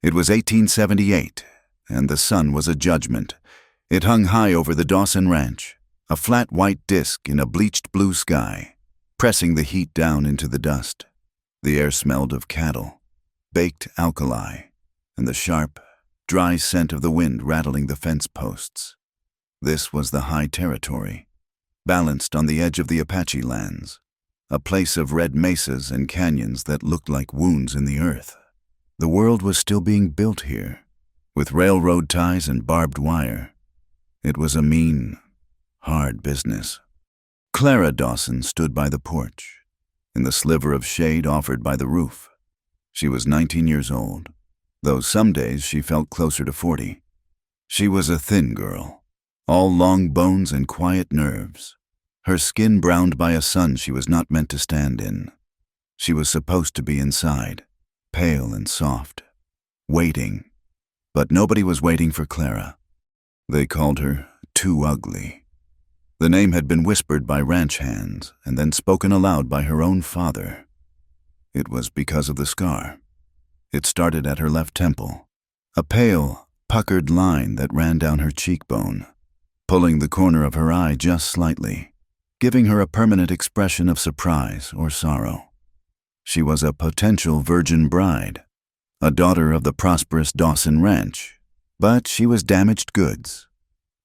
It was 1878, and the sun was a judgment. It hung high over the Dawson Ranch, a flat white disk in a bleached blue sky, pressing the heat down into the dust. The air smelled of cattle, baked alkali, and the sharp, dry scent of the wind rattling the fence posts. This was the high territory, balanced on the edge of the Apache lands, a place of red mesas and canyons that looked like wounds in the earth. The world was still being built here, with railroad ties and barbed wire. It was a mean, hard business. Clara Dawson stood by the porch, in the sliver of shade offered by the roof. She was 19 years old, though some days she felt closer to 40. She was a thin girl, all long bones and quiet nerves, her skin browned by a sun she was not meant to stand in. She was supposed to be inside, pale and soft, waiting. But nobody was waiting for Clara. They called her Too Ugly. The name had been whispered by ranch hands and then spoken aloud by her own father. It was because of the scar. It started at her left temple, a pale, puckered line that ran down her cheekbone, pulling the corner of her eye just slightly, giving her a permanent expression of surprise or sorrow. She was a potential virgin bride, a daughter of the prosperous Dawson Ranch, but she was damaged goods.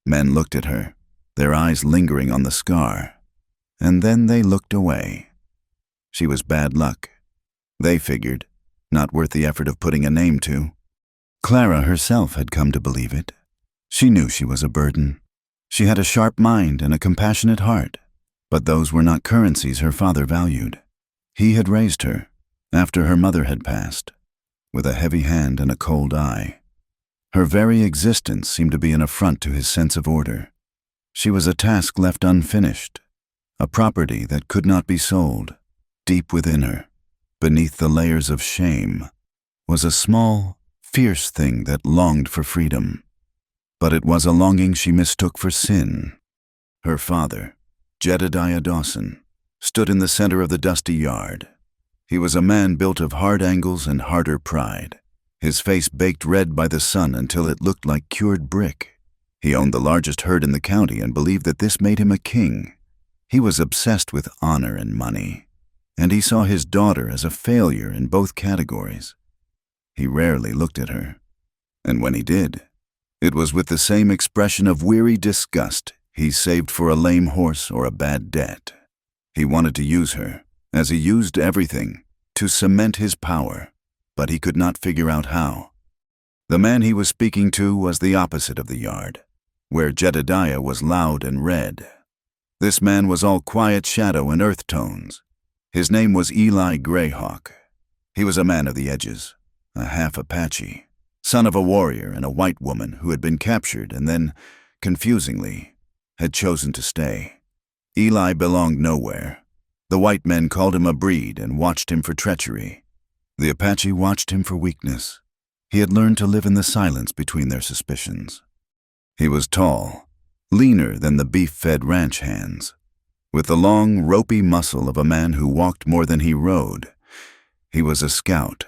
Men looked at her, their eyes lingering on the scar, and then they looked away. She was bad luck, they figured, not worth the effort of putting a name to. Clara herself had come to believe it. She knew she was a burden. She had a sharp mind and a compassionate heart, but those were not currencies her father valued. He had raised her, after her mother had passed, with a heavy hand and a cold eye. Her very existence seemed to be an affront to his sense of order. She was a task left unfinished, a property that could not be sold. Deep within her, beneath the layers of shame, was a small, fierce thing that longed for freedom. But it was a longing she mistook for sin. Her father, Jedediah Dawson, stood in the center of the dusty yard. He was a man built of hard angles and harder pride, his face baked red by the sun until it looked like cured brick. He owned the largest herd in the county and believed that this made him a king. He was obsessed with honor and money, and he saw his daughter as a failure in both categories. He rarely looked at her, and when he did, it was with the same expression of weary disgust he saved for a lame horse or a bad debt. He wanted to use her, as he used everything, to cement his power, but he could not figure out how. The man he was speaking to was the opposite of the yard, where Jedediah was loud and red. This man was all quiet shadow and earth tones. His name was Eli Greyhawk. He was a man of the edges, a half-Apache, son of a warrior and a white woman who had been captured and then, confusingly, had chosen to stay. Eli belonged nowhere. The white men called him a breed and watched him for treachery. The Apache watched him for weakness. He had learned to live in the silence between their suspicions. He was tall, leaner than the beef-fed ranch hands, with the long, ropey muscle of a man who walked more than he rode. He was a scout,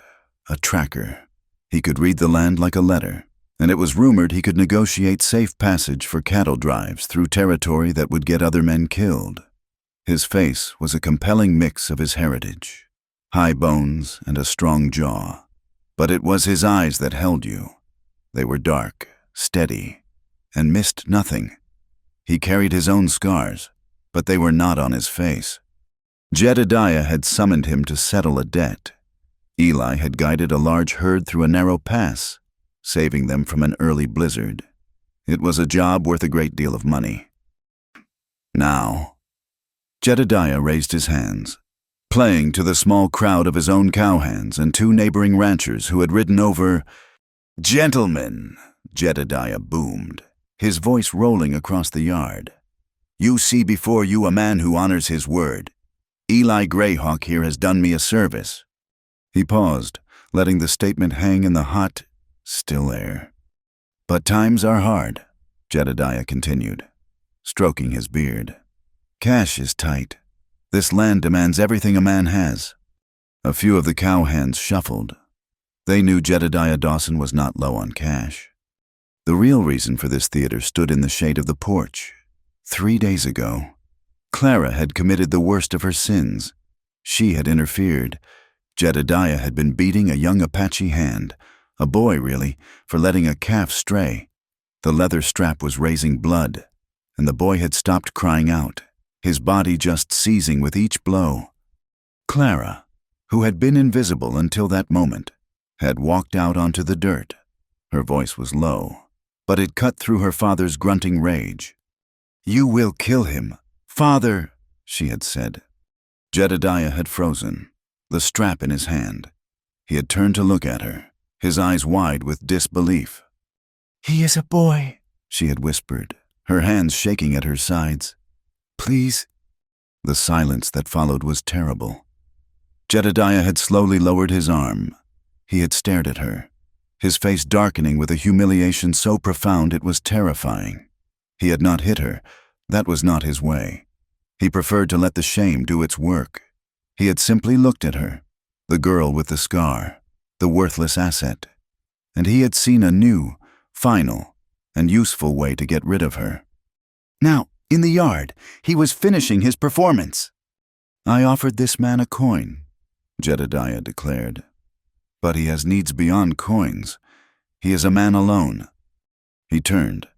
a tracker. He could read the land like a letter, and it was rumored he could negotiate safe passage for cattle drives through territory that would get other men killed. His face was a compelling mix of his heritage, high bones and a strong jaw. But it was his eyes that held you. They were dark, steady, and missed nothing. He carried his own scars, but they were not on his face. Jedediah had summoned him to settle a debt. Eli had guided a large herd through a narrow pass, saving them from an early blizzard. It was a job worth a great deal of money. Now, Jedediah raised his hands, playing to the small crowd of his own cowhands and two neighboring ranchers who had ridden over. "Gentlemen," Jedediah boomed, his voice rolling across the yard, "you see before you a man who honors his word. Eli Greyhawk here has done me a service." He paused, letting the statement hang in the hot, still air. "But times are hard," Jedediah continued, stroking his beard. "Cash is tight. This land demands everything a man has." A few of the cowhands shuffled. They knew Jedediah Dawson was not low on cash. The real reason for this theater stood in the shade of the porch. 3 days ago, Clara had committed the worst of her sins. She had interfered. Jedediah had been beating a young Apache hand, a boy really, for letting a calf stray. The leather strap was raising blood, and the boy had stopped crying out, his body just seizing with each blow. Clara, who had been invisible until that moment, had walked out onto the dirt. Her voice was low, but it cut through her father's grunting rage. "You will kill him, Father," she had said. Jedediah had frozen, the strap in his hand. He had turned to look at her, his eyes wide with disbelief. "He is a boy," she had whispered, her hands shaking at her sides. "Please." The silence that followed was terrible. Jedediah had slowly lowered his arm. He had stared at her, his face darkening with a humiliation so profound it was terrifying. He had not hit her. That was not his way. He preferred to let the shame do its work. He had simply looked at her, the girl with the scar, the worthless asset, and he had seen a new, final, and useful way to get rid of her. Now, in the yard, he was finishing his performance. "I offered this man a coin," Jedediah declared. "But he has needs beyond coins. He is a man alone." He turned,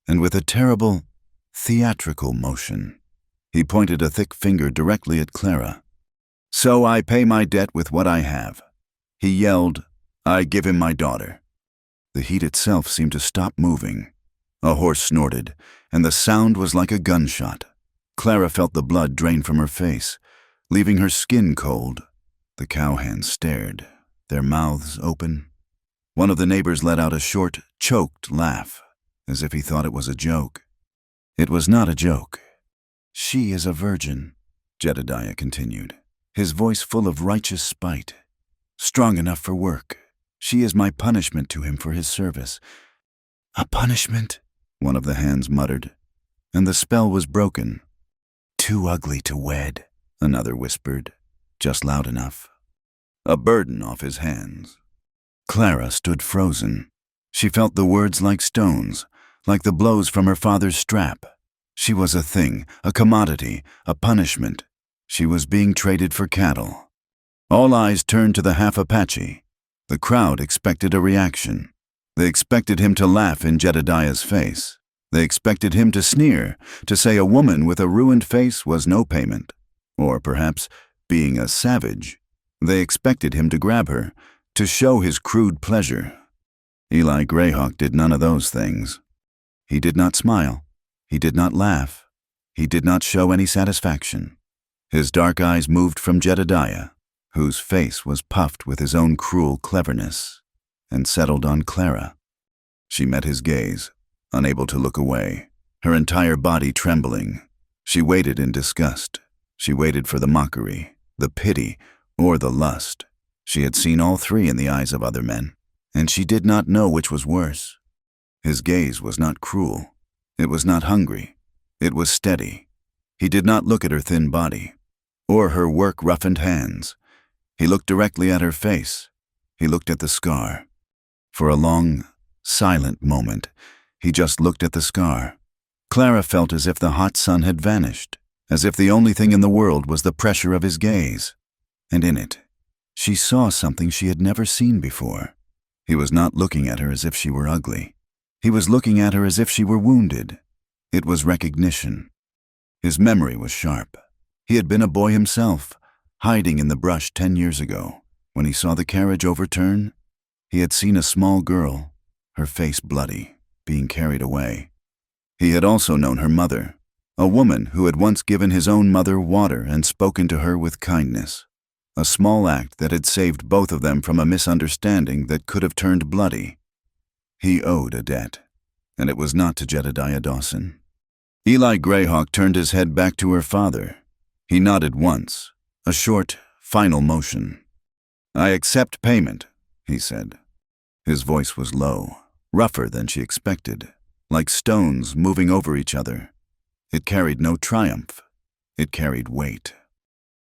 and with a terrible, theatrical motion, he pointed a thick finger directly at Clara. "So I pay my debt with what I have." He yelled, "I give him my daughter." The heat itself seemed to stop moving. A horse snorted, and the sound was like a gunshot. Clara felt the blood drain from her face, leaving her skin cold. The cowhands stared, their mouths open. One of the neighbors let out a short, choked laugh, as if he thought it was a joke. It was not a joke. "She is a virgin," Jedediah continued, his voice full of righteous spite. "Strong enough for work. She is my punishment to him for his service." "A punishment?" one of the hands muttered, and the spell was broken. "Too ugly to wed," another whispered, just loud enough. A burden off his hands. Clara stood frozen. She felt the words like stones, like the blows from her father's strap. She was a thing, a commodity, a punishment. She was being traded for cattle. All eyes turned to the Half-Apache. The crowd expected a reaction. They expected him to laugh in Jedediah's face. They expected him to sneer, to say a woman with a ruined face was no payment. Or perhaps, being a savage, they expected him to grab her, to show his crude pleasure. Eli Greyhawk did none of those things. He did not smile. He did not laugh. He did not show any satisfaction. His dark eyes moved from Jedediah, whose face was puffed with his own cruel cleverness, and settled on Clara. She met his gaze, unable to look away, her entire body trembling. She waited in disgust. She waited for the mockery, the pity, or the lust. She had seen all three in the eyes of other men, and she did not know which was worse. His gaze was not cruel. It was not hungry. It was steady. He did not look at her thin body, or her work-roughened hands. He looked directly at her face. He looked at the scar. For a long, silent moment, he just looked at the scar. Clara felt as if the hot sun had vanished, as if the only thing in the world was the pressure of his gaze. And in it, she saw something she had never seen before. He was not looking at her as if she were ugly. He was looking at her as if she were wounded. It was recognition. His memory was sharp. He had been a boy himself, hiding in the brush 10 years ago. When he saw the carriage overturn, he had seen a small girl, her face bloody, being carried away. He had also known her mother, a woman who had once given his own mother water and spoken to her with kindness. A small act that had saved both of them from a misunderstanding that could have turned bloody. He owed a debt, and it was not to Jedediah Dawson. Eli Greyhawk turned his head back to her father. He nodded once, a short, final motion. "I accept payment," he said. His voice was low, rougher than she expected, like stones moving over each other. It carried no triumph. It carried weight.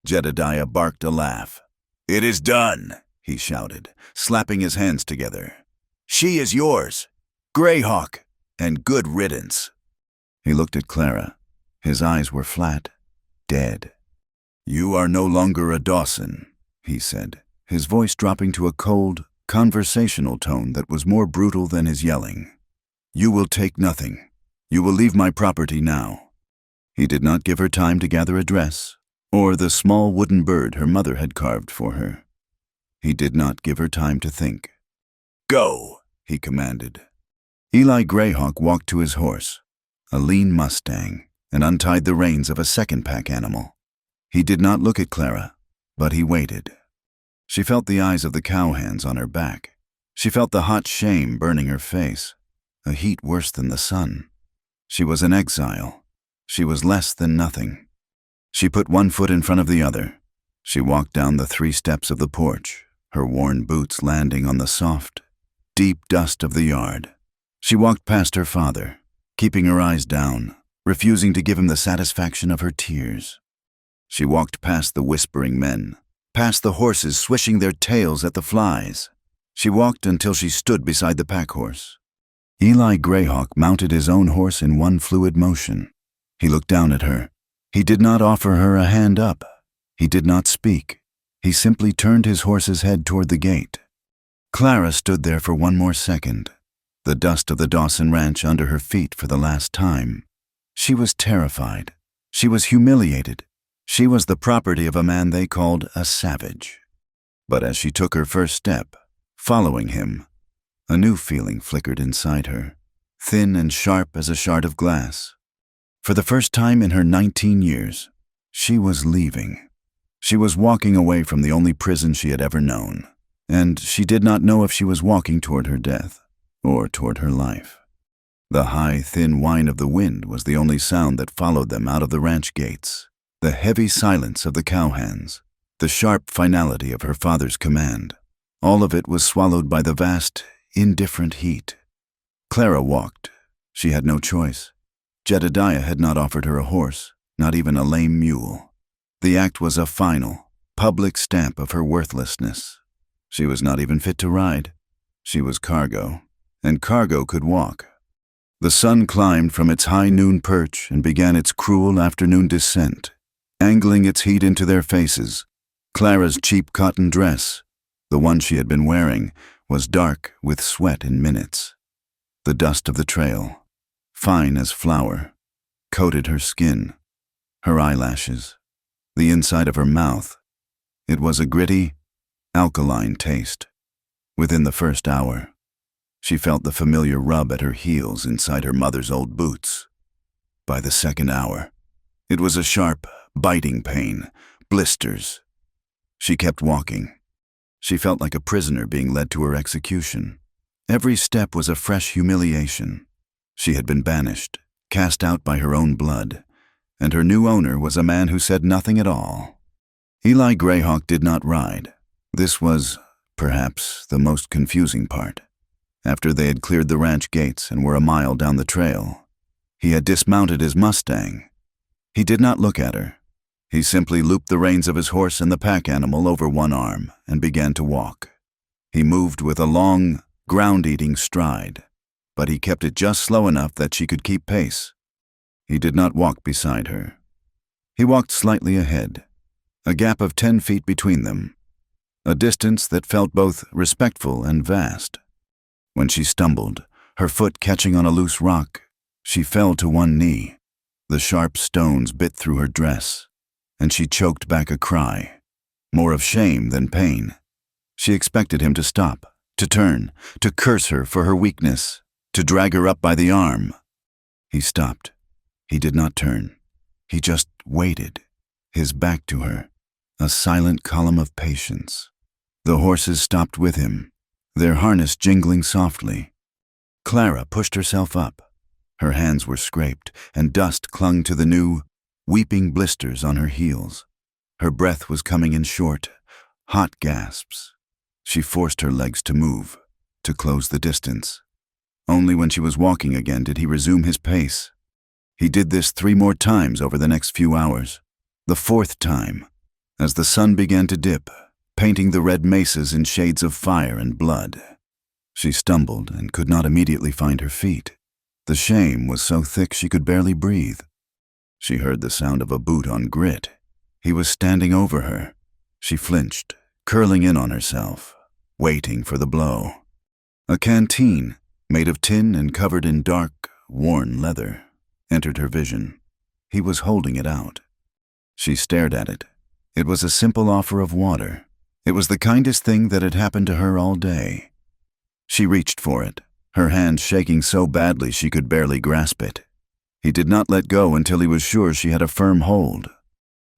Jedediah barked a laugh. "It is done," he shouted, slapping his hands together. "She is yours, Greyhawk, and good riddance." He looked at Clara. His eyes were flat, dead. "You are no longer a Dawson," he said, his voice dropping to a cold, conversational tone that was more brutal than his yelling. "You will take nothing. You will leave my property now." He did not give her time to gather a dress, or the small wooden bird her mother had carved for her. He did not give her time to think. "Go," he commanded. Eli Greyhawk walked to his horse, a lean Mustang, and untied the reins of a second pack animal. He did not look at Clara, but he waited. She felt the eyes of the cowhands on her back. She felt the hot shame burning her face, a heat worse than the sun. She was an exile. She was less than nothing. She put one foot in front of the other. She walked down the 3 steps of the porch, her worn boots landing on the soft, deep dust of the yard. She walked past her father, keeping her eyes down, refusing to give him the satisfaction of her tears. She walked past the whispering men, past the horses swishing their tails at the flies. She walked until she stood beside the pack horse. Eli Greyhawk mounted his own horse in one fluid motion. He looked down at her. He did not offer her a hand up. He did not speak. He simply turned his horse's head toward the gate. Clara stood there for one more second, the dust of the Dawson Ranch under her feet for the last time. She was terrified. She was humiliated. She was the property of a man they called a savage. But as she took her first step, following him, a new feeling flickered inside her, thin and sharp as a shard of glass. For the first time in her 19 years, she was leaving. She was walking away from the only prison she had ever known, and she did not know if she was walking toward her death or toward her life. The high, thin whine of the wind was the only sound that followed them out of the ranch gates, the heavy silence of the cowhands, the sharp finality of her father's command. All of it was swallowed by the vast, indifferent heat. Clara walked. She had no choice. Jedediah had not offered her a horse, not even a lame mule. The act was a final, public stamp of her worthlessness. She was not even fit to ride. She was cargo, and cargo could walk. The sun climbed from its high noon perch and began its cruel afternoon descent, angling its heat into their faces. Clara's cheap cotton dress, the one she had been wearing, was dark with sweat in minutes. The dust of the trail, fine as flour, coated her skin, her eyelashes, the inside of her mouth. It was a gritty, alkaline taste. Within the first hour, she felt the familiar rub at her heels inside her mother's old boots. By the second hour, it was a sharp, biting pain, blisters. She kept walking. She felt like a prisoner being led to her execution. Every step was a fresh humiliation. She had been banished, cast out by her own blood, and her new owner was a man who said nothing at all. Eli Greyhawk did not ride. This was, perhaps, the most confusing part. After they had cleared the ranch gates and were a mile down the trail, he had dismounted his Mustang. He did not look at her. He simply looped the reins of his horse and the pack animal over one arm and began to walk. He moved with a long, ground-eating stride, but he kept it just slow enough that she could keep pace. He did not walk beside her. He walked slightly ahead, a gap of 10 feet between them, a distance that felt both respectful and vast. When she stumbled, her foot catching on a loose rock, she fell to one knee. The sharp stones bit through her dress, and she choked back a cry, more of shame than pain. She expected him to stop, to turn, to curse her for her weakness, to drag her up by the arm. He stopped. He did not turn. He just waited, his back to her, a silent column of patience. The horses stopped with him, their harness jingling softly. Clara pushed herself up. Her hands were scraped, and dust clung to the new, weeping blisters on her heels. Her breath was coming in short, hot gasps. She forced her legs to move, to close the distance. Only when she was walking again did he resume his pace. He did this 3 more times over the next few hours. The 4th time, as the sun began to dip, painting the red mesas in shades of fire and blood. She stumbled and could not immediately find her feet. The shame was so thick she could barely breathe. She heard the sound of a boot on grit. He was standing over her. She flinched, curling in on herself, waiting for the blow. A canteen, made of tin and covered in dark, worn leather, entered her vision. He was holding it out. She stared at it. It was a simple offer of water. It was the kindest thing that had happened to her all day. She reached for it, her hand shaking so badly she could barely grasp it. He did not let go until he was sure she had a firm hold.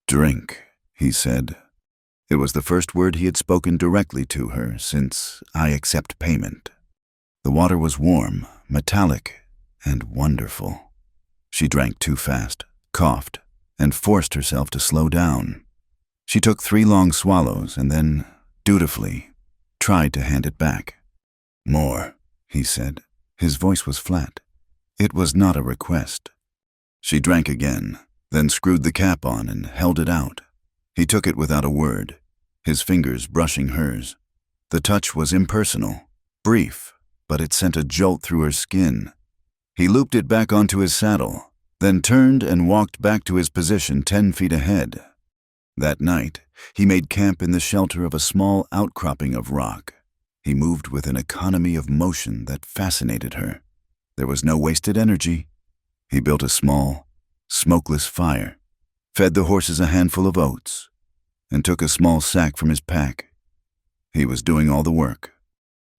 "Drink," he said. It was the first word he had spoken directly to her since "I accept payment." The water was warm, metallic, and wonderful. She drank too fast, coughed, and forced herself to slow down. She took 3 long swallows and then, dutifully, tried to hand it back. "More," he said. His voice was flat. It was not a request. She drank again, then screwed the cap on and held it out. He took it without a word, his fingers brushing hers. The touch was impersonal, brief, but it sent a jolt through her skin. He looped it back onto his saddle, then turned and walked back to his position 10 feet ahead. That night, he made camp in the shelter of a small outcropping of rock. He moved with an economy of motion that fascinated her. There was no wasted energy. He built a small, smokeless fire, fed the horses a handful of oats, and took a small sack from his pack. He was doing all the work.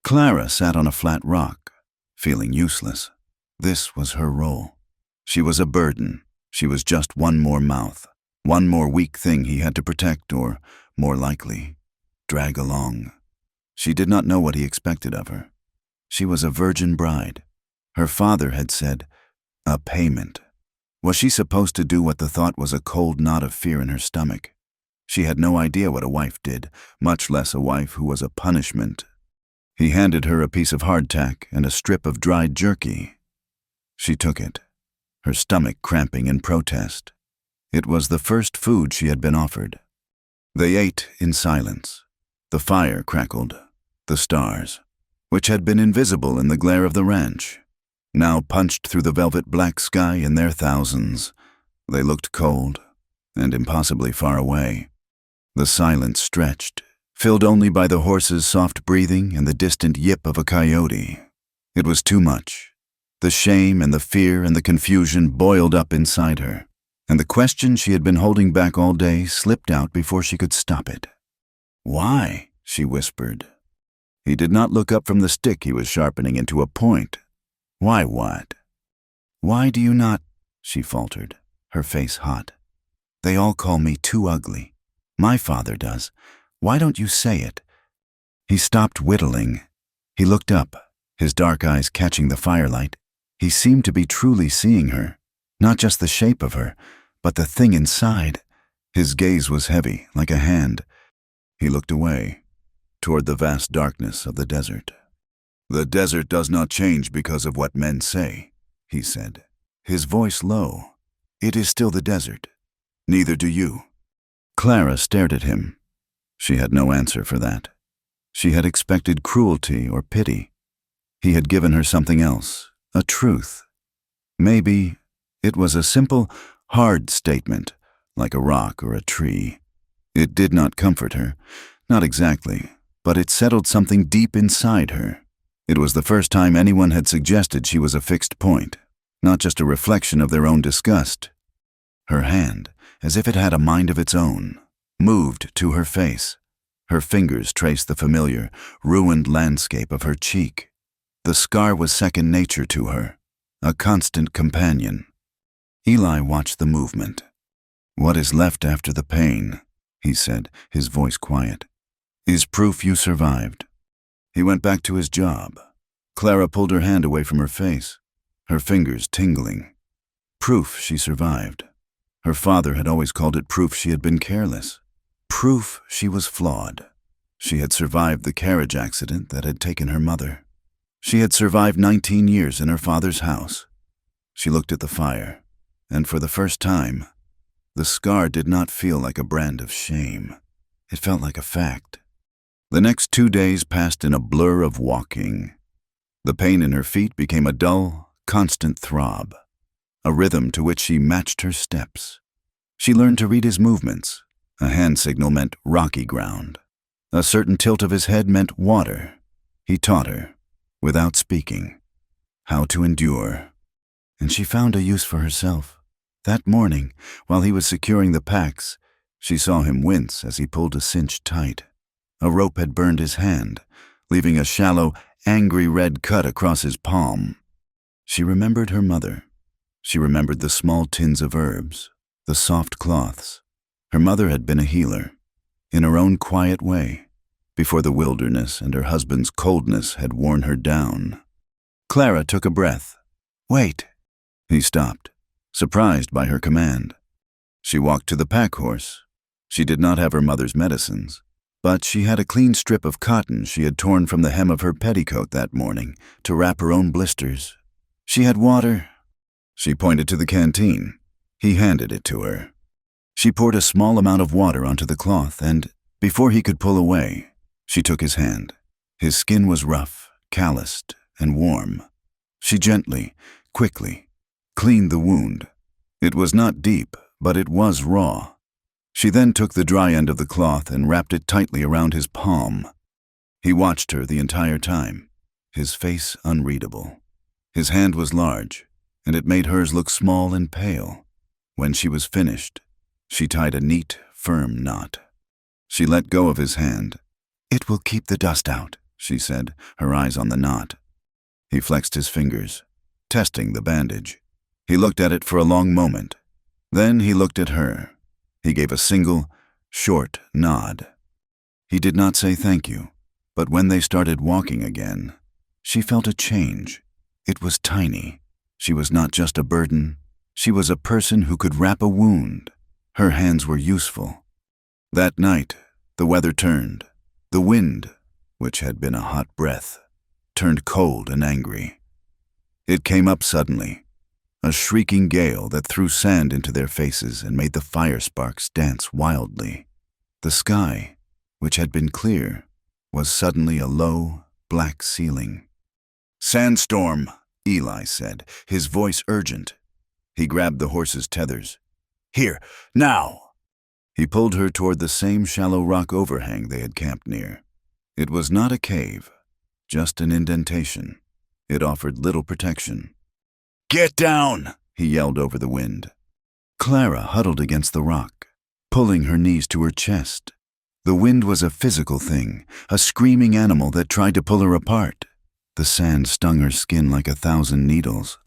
Clara sat on a flat rock, feeling useless. This was her role. She was a burden. She was just one more mouth, one more weak thing he had to protect or, more likely, drag along. She did not know what he expected of her. She was a virgin bride. Her father had said, "A payment." Was she supposed to do what the thought was a cold knot of fear in her stomach? She had no idea what a wife did, much less a wife who was a punishment. He handed her a piece of hardtack and a strip of dried jerky. She took it, her stomach cramping in protest. It was the first food she had been offered. They ate in silence. The fire crackled. The stars, which had been invisible in the glare of the ranch, now punched through the velvet black sky in their thousands. They looked cold and impossibly far away. The silence stretched, filled only by the horse's soft breathing and the distant yip of a coyote. It was too much. The shame and the fear and the confusion boiled up inside her, and the question she had been holding back all day slipped out before she could stop it. "Why?" she whispered. He did not look up from the stick he was sharpening into a point. "Why what?" "Why do you not?" she faltered, her face hot. "They all call me too ugly. My father does. Why don't you say it?" He stopped whittling. He looked up, his dark eyes catching the firelight. He seemed to be truly seeing her, not just the shape of her, but the thing inside. His gaze was heavy, like a hand. He looked away, toward the vast darkness of the desert. "The desert does not change because of what men say," he said, his voice low. "It is still the desert. Neither do you." Clara stared at him. She had no answer for that. She had expected cruelty or pity. He had given her something else, a truth. Maybe it was a simple, hard statement, like a rock or a tree. It did not comfort her, not exactly, but it settled something deep inside her. It was the first time anyone had suggested she was a fixed point, not just a reflection of their own disgust. Her hand, as if it had a mind of its own, moved to her face. Her fingers traced the familiar, ruined landscape of her cheek. The scar was second nature to her, a constant companion. Eli watched the movement. "What is left after the pain?" he said, his voice quiet. "Is proof you survived." He went back to his job. Clara pulled her hand away from her face, her fingers tingling. Proof she survived. Her father had always called it proof she had been careless. Proof she was flawed. She had survived the carriage accident that had taken her mother. She had survived 19 years in her father's house. She looked at the fire, and for the first time, the scar did not feel like a brand of shame. It felt like a fact, The next 2 days passed in a blur of walking. The pain in her feet became a dull, constant throb, a rhythm to which she matched her steps. She learned to read his movements. A hand signal meant rocky ground. A certain tilt of his head meant water. He taught her, without speaking, how to endure. And she found a use for herself. That morning, while he was securing the packs, she saw him wince as he pulled a cinch tight. A rope had burned his hand, leaving a shallow, angry red cut across his palm. She remembered her mother. She remembered the small tins of herbs, the soft cloths. Her mother had been a healer, in her own quiet way, before the wilderness and her husband's coldness had worn her down. Clara took a breath. "Wait." He stopped, surprised by her command. She walked to the pack horse. She did not have her mother's medicines, but she had a clean strip of cotton she had torn from the hem of her petticoat that morning to wrap her own blisters. She had water. She pointed to the canteen. He handed it to her. She poured a small amount of water onto the cloth, and, before he could pull away, she took his hand. His skin was rough, calloused, and warm. She gently, quickly, cleaned the wound. It was not deep, but it was raw. She then took the dry end of the cloth and wrapped it tightly around his palm. He watched her the entire time, his face unreadable. His hand was large, and it made hers look small and pale. When she was finished, she tied a neat, firm knot. She let go of his hand. "It will keep the dust out," she said, her eyes on the knot. He flexed his fingers, testing the bandage. He looked at it for a long moment. Then he looked at her. He gave a single, short nod. He did not say thank you, but when they started walking again, she felt a change. It was tiny. She was not just a burden. She was a person who could wrap a wound. Her hands were useful. That night, the weather turned. The wind, which had been a hot breath, turned cold and angry. It came up suddenly, a shrieking gale that threw sand into their faces and made the fire sparks dance wildly. The sky, which had been clear, was suddenly a low, black ceiling. "Sandstorm," Eli said, his voice urgent. He grabbed the horse's tethers. "Here, now!" He pulled her toward the same shallow rock overhang they had camped near. It was not a cave, just an indentation. It offered little protection. "Get down!" he yelled over the wind. Clara huddled against the rock, pulling her knees to her chest. The wind was a physical thing, a screaming animal that tried to pull her apart. The sand stung her skin like 1,000 needles.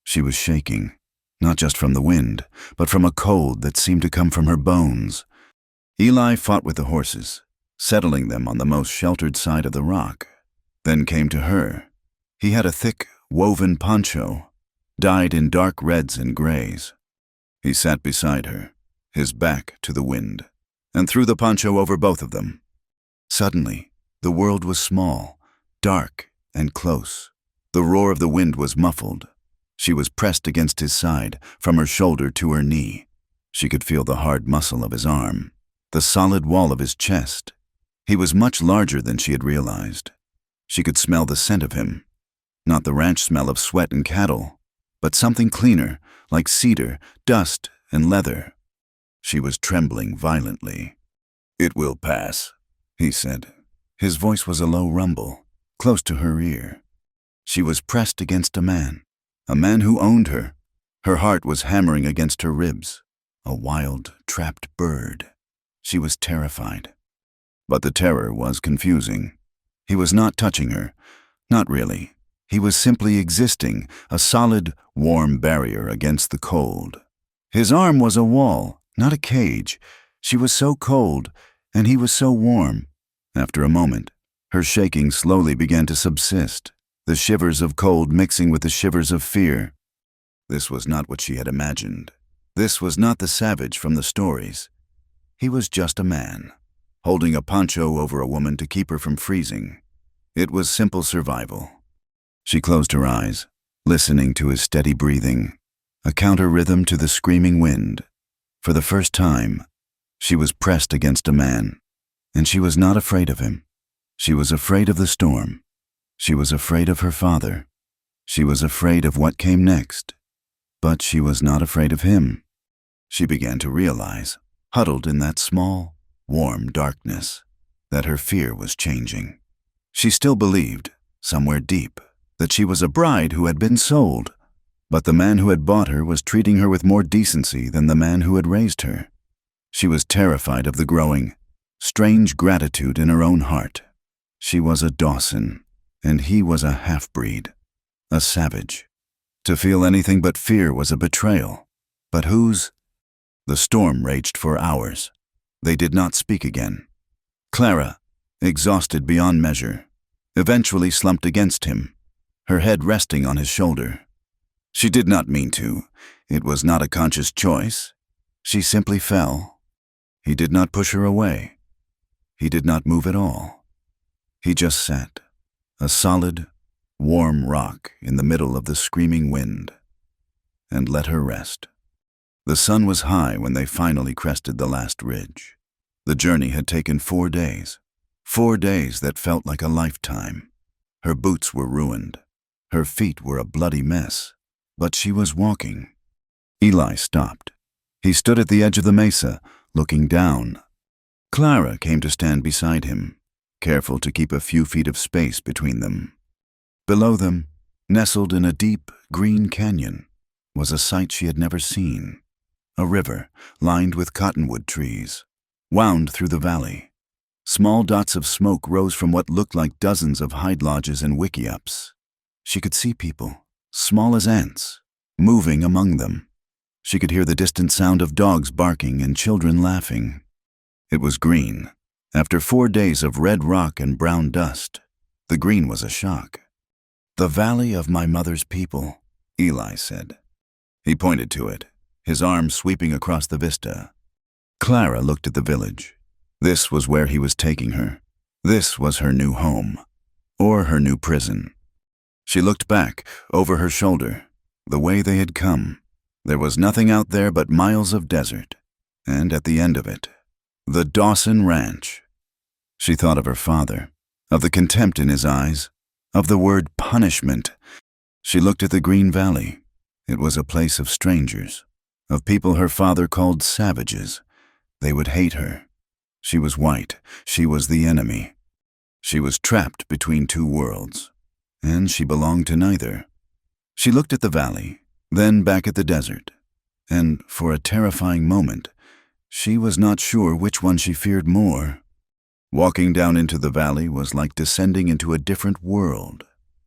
She was shaking, not just from the wind, but from a cold that seemed to come from her bones. Eli fought with the horses, settling them on the most sheltered side of the rock, then came to her. He had a thick, woven poncho, dyed in dark reds and grays. He sat beside her, his back to the wind, and threw the poncho over both of them. Suddenly, the world was small, dark, and close. The roar of the wind was muffled. She was pressed against his side, from her shoulder to her knee. She could feel the hard muscle of his arm, the solid wall of his chest. He was much larger than she had realized. She could smell the scent of him, not the ranch smell of sweat and cattle, but something cleaner, like cedar, dust, and leather. She was trembling violently. "It will pass," he said. His voice was a low rumble, close to her ear. She was pressed against a man who owned her. Her heart was hammering against her ribs, a wild, trapped bird. She was terrified. But the terror was confusing. He was not touching her, not really. He was simply existing, a solid, warm barrier against the cold. His arm was a wall, not a cage. She was so cold, and he was so warm. After a moment, her shaking slowly began to subsist, the shivers of cold mixing with the shivers of fear. This was not what she had imagined. This was not the savage from the stories. He was just a man, holding a poncho over a woman to keep her from freezing. It was simple survival. She closed her eyes, listening to his steady breathing, a counter-rhythm to the screaming wind. For the first time, she was pressed against a man, and she was not afraid of him. She was afraid of the storm. She was afraid of her father. She was afraid of what came next. But she was not afraid of him. She began to realize, huddled in that small, warm darkness, that her fear was changing. She still believed, somewhere deep, that she was a bride who had been sold, but the man who had bought her was treating her with more decency than the man who had raised her. She was terrified of the growing, strange gratitude in her own heart. She was a Dawson, and he was a half-breed, a savage. To feel anything but fear was a betrayal. But whose? The storm raged for hours. They did not speak again. Clara, exhausted beyond measure, eventually slumped against him, her head resting on his shoulder. She did not mean to. It was not a conscious choice. She simply fell. He did not push her away. He did not move at all. He just sat, a solid, warm rock in the middle of the screaming wind, and let her rest. The sun was high when they finally crested the last ridge. The journey had taken 4 days. 4 days that felt like a lifetime. Her boots were ruined. Her feet were a bloody mess. But she was walking. Eli stopped. He stood at the edge of the mesa, looking down. Clara came to stand beside him, careful to keep a few feet of space between them. Below them, nestled in a deep, green canyon, was a sight she had never seen. A river, lined with cottonwood trees, wound through the valley. Small dots of smoke rose from what looked like dozens of hide lodges and wickiups. She could see people, small as ants, moving among them. She could hear the distant sound of dogs barking and children laughing. It was green. After 4 days of red rock and brown dust, the green was a shock. "The valley of my mother's people," Eli said. He pointed to it, his arm sweeping across the vista. Clara looked at the village. This was where he was taking her. This was her new home, or her new prison. She looked back, over her shoulder, the way they had come. There was nothing out there but miles of desert, and at the end of it, the Dawson Ranch. She thought of her father, of the contempt in his eyes, of the word punishment. She looked at the green valley. It was a place of strangers, of people her father called savages. They would hate her. She was white. She was the enemy. She was trapped between 2 worlds, and she belonged to neither. She looked at the valley, then back at the desert, and for a terrifying moment, she was not sure which one she feared more. Walking down into the valley was like descending into a different world.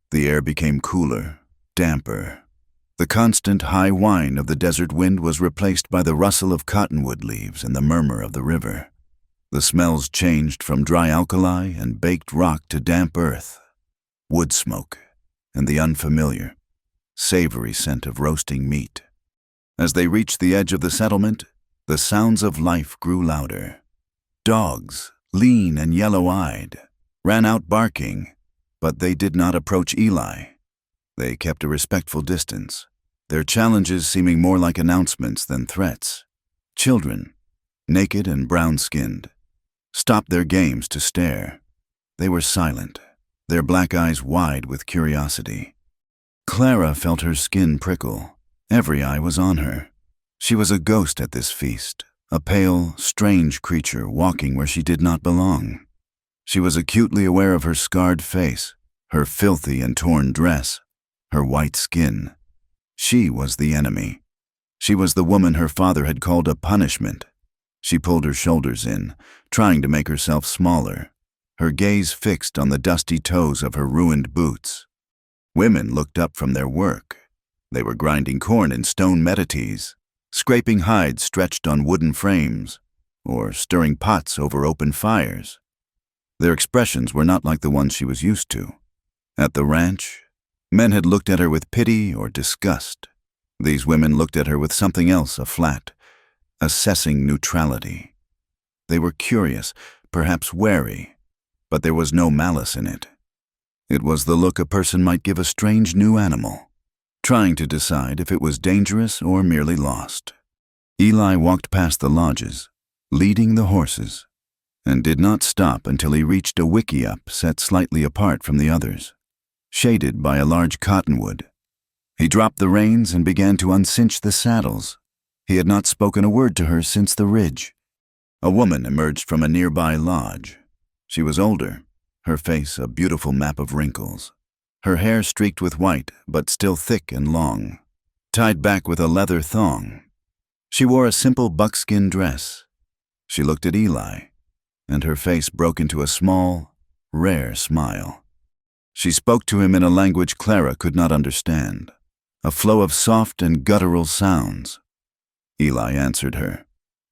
The air became cooler, damper. The constant high whine of the desert wind was replaced by the rustle of cottonwood leaves and the murmur of the river. The smells changed from dry alkali and baked rock to damp earth, wood smoke, and the unfamiliar, savory scent of roasting meat. As they reached the edge of the settlement, the sounds of life grew louder. Dogs, lean and yellow-eyed, ran out barking, but they did not approach Eli. They kept a respectful distance, their challenges seeming more like announcements than threats. Children, naked and brown-skinned, stopped their games to stare. They were silent, their black eyes wide with curiosity. Clara felt her skin prickle. Every eye was on her. She was a ghost at this feast, a pale, strange creature walking where she did not belong. She was acutely aware of her scarred face, her filthy and torn dress, her white skin. She was the enemy. She was the woman her father had called a punishment. She pulled her shoulders in, trying to make herself smaller, her gaze fixed on the dusty toes of her ruined boots. Women looked up from their work. They were grinding corn in stone meditates, scraping hides stretched on wooden frames, or stirring pots over open fires. Their expressions were not like the ones she was used to. At the ranch, men had looked at her with pity or disgust. These women looked at her with something else aflat, assessing neutrality. They were curious, perhaps wary, but there was no malice in it. It was the look a person might give a strange new animal, trying to decide if it was dangerous or merely lost. Eli walked past the lodges, leading the horses, and did not stop until he reached a wickiup set slightly apart from the others, shaded by a large cottonwood. He dropped the reins and began to uncinch the saddles. He had not spoken a word to her since the ridge. A woman emerged from a nearby lodge. She was older, her face a beautiful map of wrinkles, her hair streaked with white but still thick and long, tied back with a leather thong. She wore a simple buckskin dress. She looked at Eli, and her face broke into a small, rare smile. She spoke to him in a language Clara could not understand, a flow of soft and guttural sounds. Eli answered her,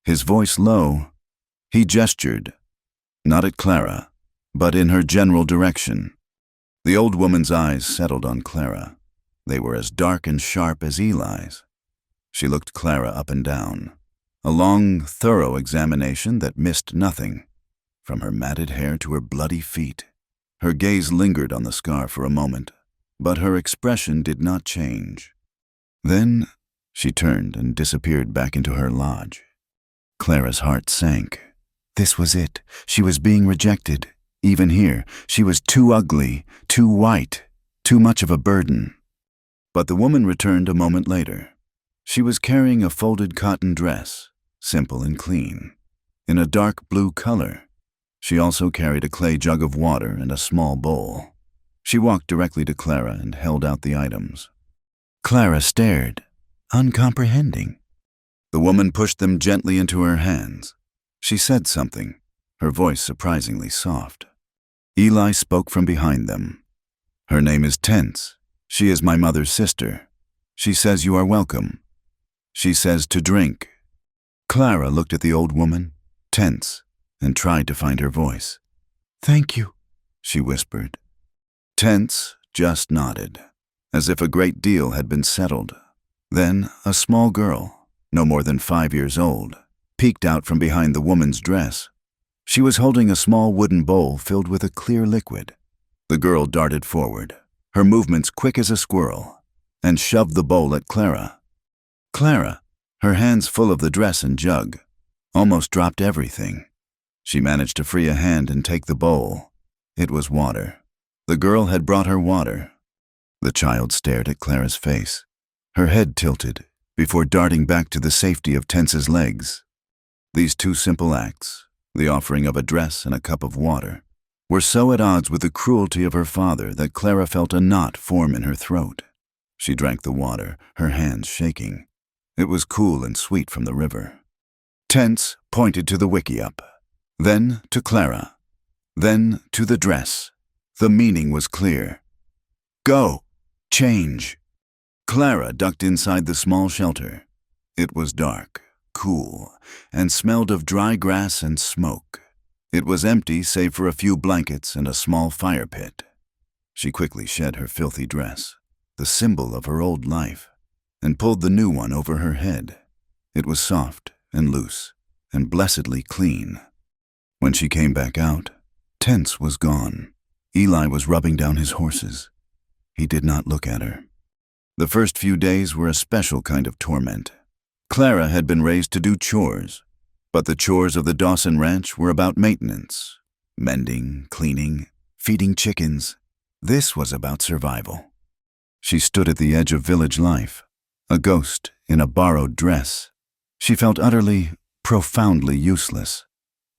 his voice low. He gestured, not at Clara, but in her general direction. The old woman's eyes settled on Clara. They were as dark and sharp as Eli's. She looked Clara up and down, a long, thorough examination that missed nothing, from her matted hair to her bloody feet. Her gaze lingered on the scar for a moment, but her expression did not change. Then she turned and disappeared back into her lodge. Clara's heart sank. This was it. She was being rejected. Even here, she was too ugly, too white, too much of a burden. But the woman returned a moment later. She was carrying a folded cotton dress, simple and clean, in a dark blue color. She also carried a clay jug of water and a small bowl. She walked directly to Clara and held out the items. Clara stared, uncomprehending. The woman pushed them gently into her hands. She said something, her voice surprisingly soft. Eli spoke from behind them. Her name is Tense. She is my mother's sister. She says you are welcome. She says to drink. Clara looked at the old woman, tense, and tried to find her voice. Thank you, she whispered. Tense just nodded, as if a great deal had been settled. Then a small girl, no more than 5 years old, peeked out from behind the woman's dress. She was holding a small wooden bowl filled with a clear liquid. The girl darted forward, her movements quick as a squirrel, and shoved the bowl at Clara. Clara, her hands full of the dress and jug, almost dropped everything. She managed to free a hand and take the bowl. It was water. The girl had brought her water. The child stared at Clara's face, her head tilted, before darting back to the safety of Tense's legs. These two simple acts, the offering of a dress and a cup of water, were so at odds with the cruelty of her father that Clara felt a knot form in her throat. She drank the water, her hands shaking. It was cool and sweet from the river. Tense pointed to the wickiup, then to Clara, then to the dress. The meaning was clear. Go! Change! Clara ducked inside the small shelter. It was dark, cool, and smelled of dry grass and smoke. It was empty save for a few blankets and a small fire pit. She quickly shed her filthy dress, the symbol of her old life, and pulled the new one over her head. It was soft and loose and blessedly clean. When she came back out, Tense was gone. Eli was rubbing down his horses. He did not look at her. The first few days were a special kind of torment. Clara had been raised to do chores, but the chores of the Dawson Ranch were about maintenance, mending, cleaning, feeding chickens. This was about survival. She stood at the edge of village life, a ghost in a borrowed dress. She felt utterly, profoundly useless.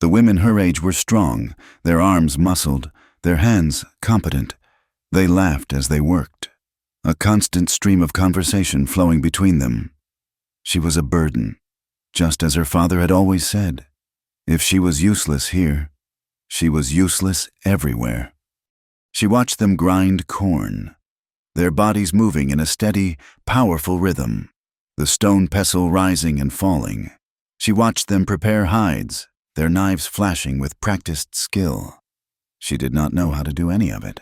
The women her age were strong, their arms muscled, their hands competent. They laughed as they worked, a constant stream of conversation flowing between them. She was a burden, just as her father had always said. If she was useless here, she was useless everywhere. She watched them grind corn, their bodies moving in a steady, powerful rhythm, the stone pestle rising and falling. She watched them prepare hides, their knives flashing with practiced skill. She did not know how to do any of it.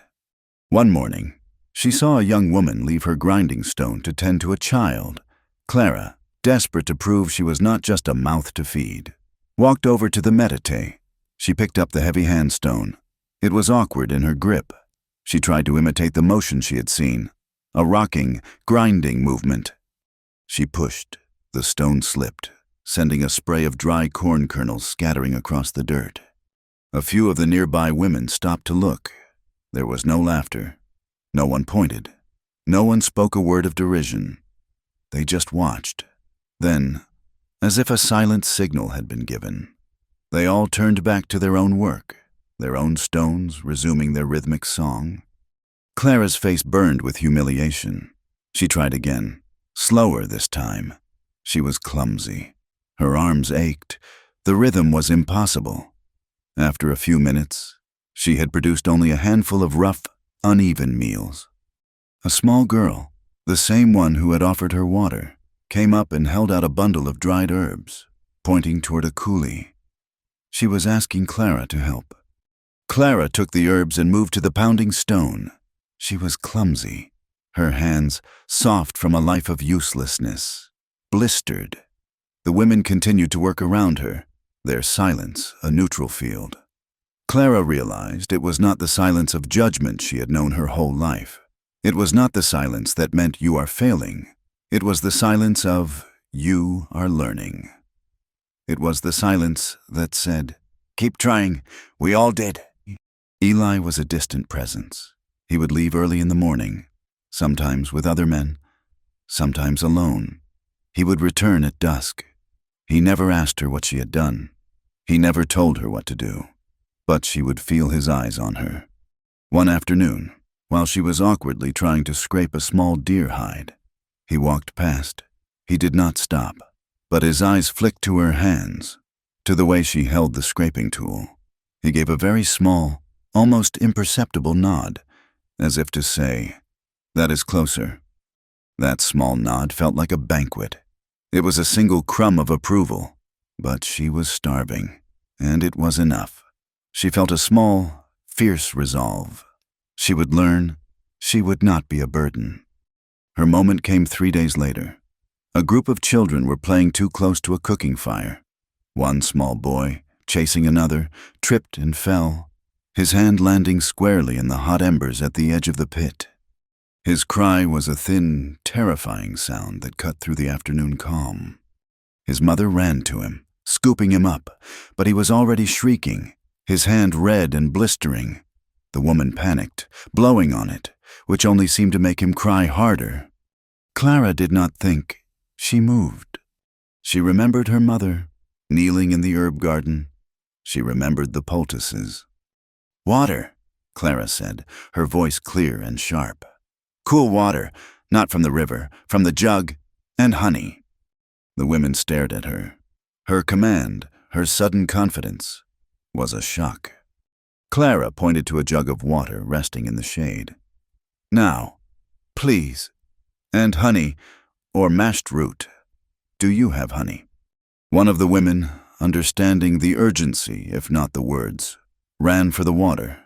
One morning, she saw a young woman leave her grinding stone to tend to a child. Clara, desperate to prove she was not just a mouth to feed, walked over to the meditate. She picked up the heavy handstone. It was awkward in her grip. She tried to imitate the motion she had seen, a rocking, grinding movement. She pushed. The stone slipped, sending a spray of dry corn kernels scattering across the dirt. A few of the nearby women stopped to look. There was no laughter. No one pointed. No one spoke a word of derision. They just watched. Then, as if a silent signal had been given, they all turned back to their own work, their own stones resuming their rhythmic song. Clara's face burned with humiliation. She tried again, slower this time. She was clumsy. Her arms ached. The rhythm was impossible. After a few minutes, she had produced only a handful of rough, uneven meals. A small girl, the same one who had offered her water, came up and held out a bundle of dried herbs, pointing toward a coulee. She was asking Clara to help. Clara took the herbs and moved to the pounding stone. She was clumsy, her hands soft from a life of uselessness, blistered. The women continued to work around her, their silence a neutral field. Clara realized it was not the silence of judgment she had known her whole life. It was not the silence that meant you are failing. It was the silence of you are learning. It was the silence that said, "Keep trying, we all did." Eli was a distant presence. He would leave early in the morning, sometimes with other men, sometimes alone. He would return at dusk. He never asked her what she had done. He never told her what to do, but she would feel his eyes on her. One afternoon, while she was awkwardly trying to scrape a small deer hide, he walked past. He did not stop, but his eyes flicked to her hands, to the way she held the scraping tool. He gave a very small, almost imperceptible nod, as if to say, "That is closer." That small nod felt like a banquet. It was a single crumb of approval, but she was starving, and it was enough. She felt a small, fierce resolve. She would learn. She would not be a burden. Her moment came 3 days later. A group of children were playing too close to a cooking fire. One small boy, chasing another, tripped and fell, his hand landing squarely in the hot embers at the edge of the pit. His cry was a thin, terrifying sound that cut through the afternoon calm. His mother ran to him, scooping him up, but he was already shrieking, his hand red and blistering. The woman panicked, blowing on it, which only seemed to make him cry harder. Clara did not think. She moved. She remembered her mother, kneeling in the herb garden. She remembered the poultices. "Water," Clara said, her voice clear and sharp. "Cool water, not from the river, from the jug, and honey." The women stared at her. Her command, her sudden confidence, was a shock. Clara pointed to a jug of water resting in the shade. "Now, please, and honey, or mashed root. Do you have honey?" One of the women, understanding the urgency, if not the words, ran for the water.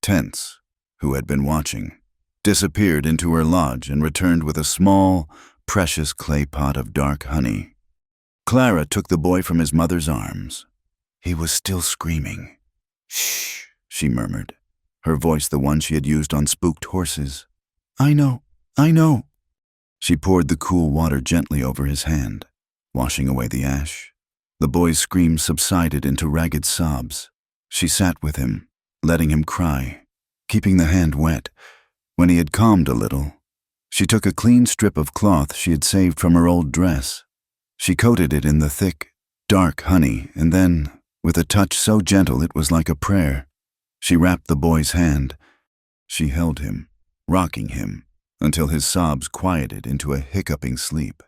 Tense, who had been watching, disappeared into her lodge and returned with a small, precious clay pot of dark honey. Clara took the boy from his mother's arms. He was still screaming. "Shh," she murmured, her voice the one she had used on spooked horses. I know. She poured the cool water gently over his hand, washing away the ash. The boy's screams subsided into ragged sobs. She sat with him, letting him cry, keeping the hand wet. When he had calmed a little, she took a clean strip of cloth she had saved from her old dress. She coated it in the thick, dark honey, and then, with a touch so gentle it was like a prayer, she wrapped the boy's hand. She held him, rocking him, until his sobs quieted into a hiccuping sleep.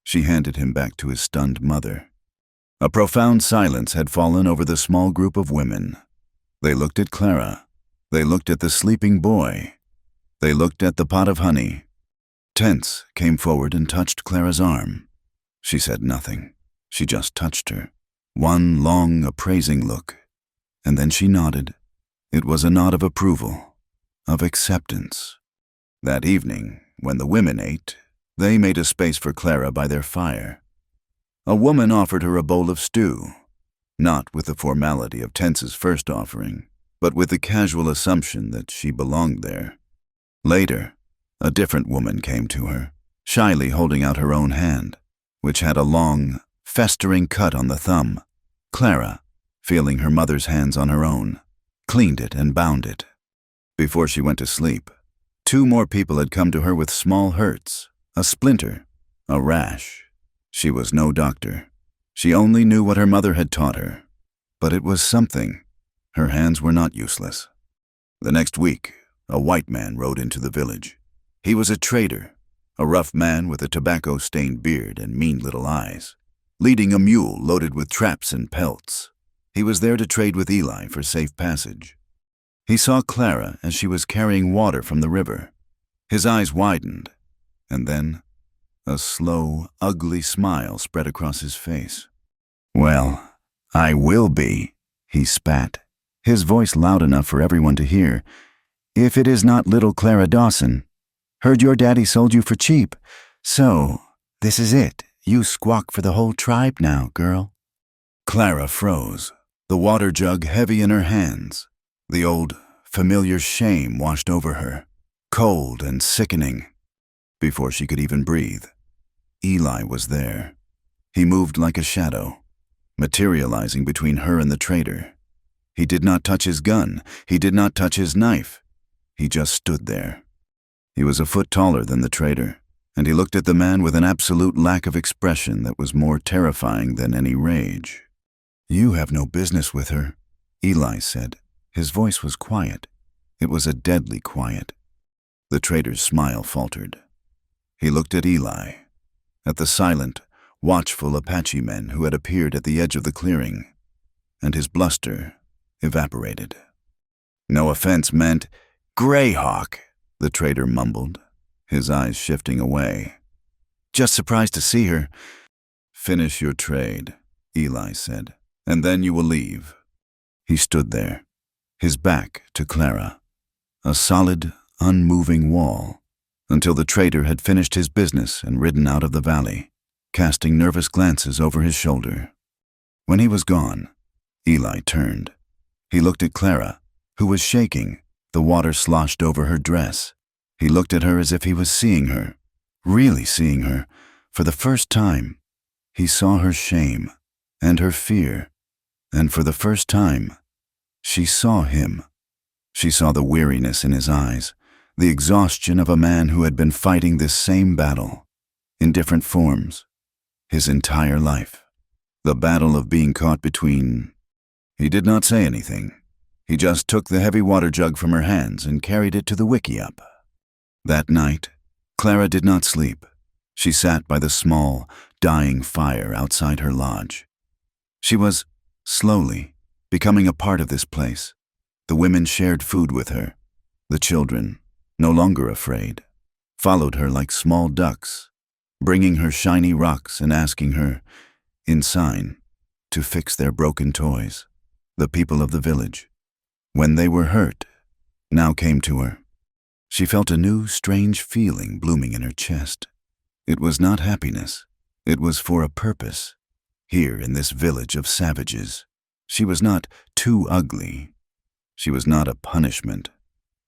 She handed him back to his stunned mother. A profound silence had fallen over the small group of women. They looked at Clara. They looked at the sleeping boy. They looked at the pot of honey. Tense came forward and touched Clara's arm. She said nothing. She just touched her. One long, appraising look. And then she nodded. It was a nod of approval, of acceptance. That evening, when the women ate, they made a space for Clara by their fire. A woman offered her a bowl of stew, not with the formality of Tense's first offering, but with the casual assumption that she belonged there. Later, a different woman came to her, shyly holding out her own hand, which had a long, festering cut on the thumb. Clara, feeling her mother's hands on her own, cleaned it and bound it. Before she went to sleep, 2 more people had come to her with small hurts, a splinter, a rash. She was no doctor. She only knew what her mother had taught her. But it was something. Her hands were not useless. The next week, a white man rode into the village. He was a trader, a rough man with a tobacco-stained beard and mean little eyes, leading a mule loaded with traps and pelts. He was there to trade with Eli for safe passage. He saw Clara as she was carrying water from the river. His eyes widened, and then a slow, ugly smile spread across his face. "Well, I will be," he spat, his voice loud enough for everyone to hear, "if it is not little Clara Dawson. Heard your daddy sold you for cheap. So, this is it. You squawk for the whole tribe now, girl." Clara froze, the water jug heavy in her hands. The old, familiar shame washed over her, cold and sickening. Before she could even breathe, Eli was there. He moved like a shadow, materializing between her and the trader. He did not touch his gun. He did not touch his knife. He just stood there. He was a foot taller than the trader, and he looked at the man with an absolute lack of expression that was more terrifying than any rage. "You have no business with her," Eli said. His voice was quiet. It was a deadly quiet. The trader's smile faltered. He looked at Eli, at the silent, watchful Apache men who had appeared at the edge of the clearing, and his bluster evaporated. "No offense meant, Greyhawk," the trader mumbled, his eyes shifting away. "Just surprised to see her." "Finish your trade," Eli said, "and then you will leave." He stood there, his back to Clara, a solid, unmoving wall, until the trader had finished his business and ridden out of the valley, casting nervous glances over his shoulder. When he was gone, Eli turned. He looked at Clara, who was shaking, the water sloshed over her dress. He looked at her as if he was seeing her, really seeing her, for the first time. He saw her shame and her fear, and for the first time, she saw him. She saw the weariness in his eyes, the exhaustion of a man who had been fighting this same battle, in different forms, his entire life. The battle of being caught between... He did not say anything. He just took the heavy water jug from her hands and carried it to the wickiup. That night, Clara did not sleep. She sat by the small, dying fire outside her lodge. She was, slowly, becoming a part of this place. The women shared food with her. The children, no longer afraid, followed her like small ducks, bringing her shiny rocks and asking her, in sign, to fix their broken toys. The people of the village, when they were hurt, now came to her. She felt a new, strange feeling blooming in her chest. It was not happiness. It was for a purpose. Here in this village of savages, she was not too ugly. She was not a punishment.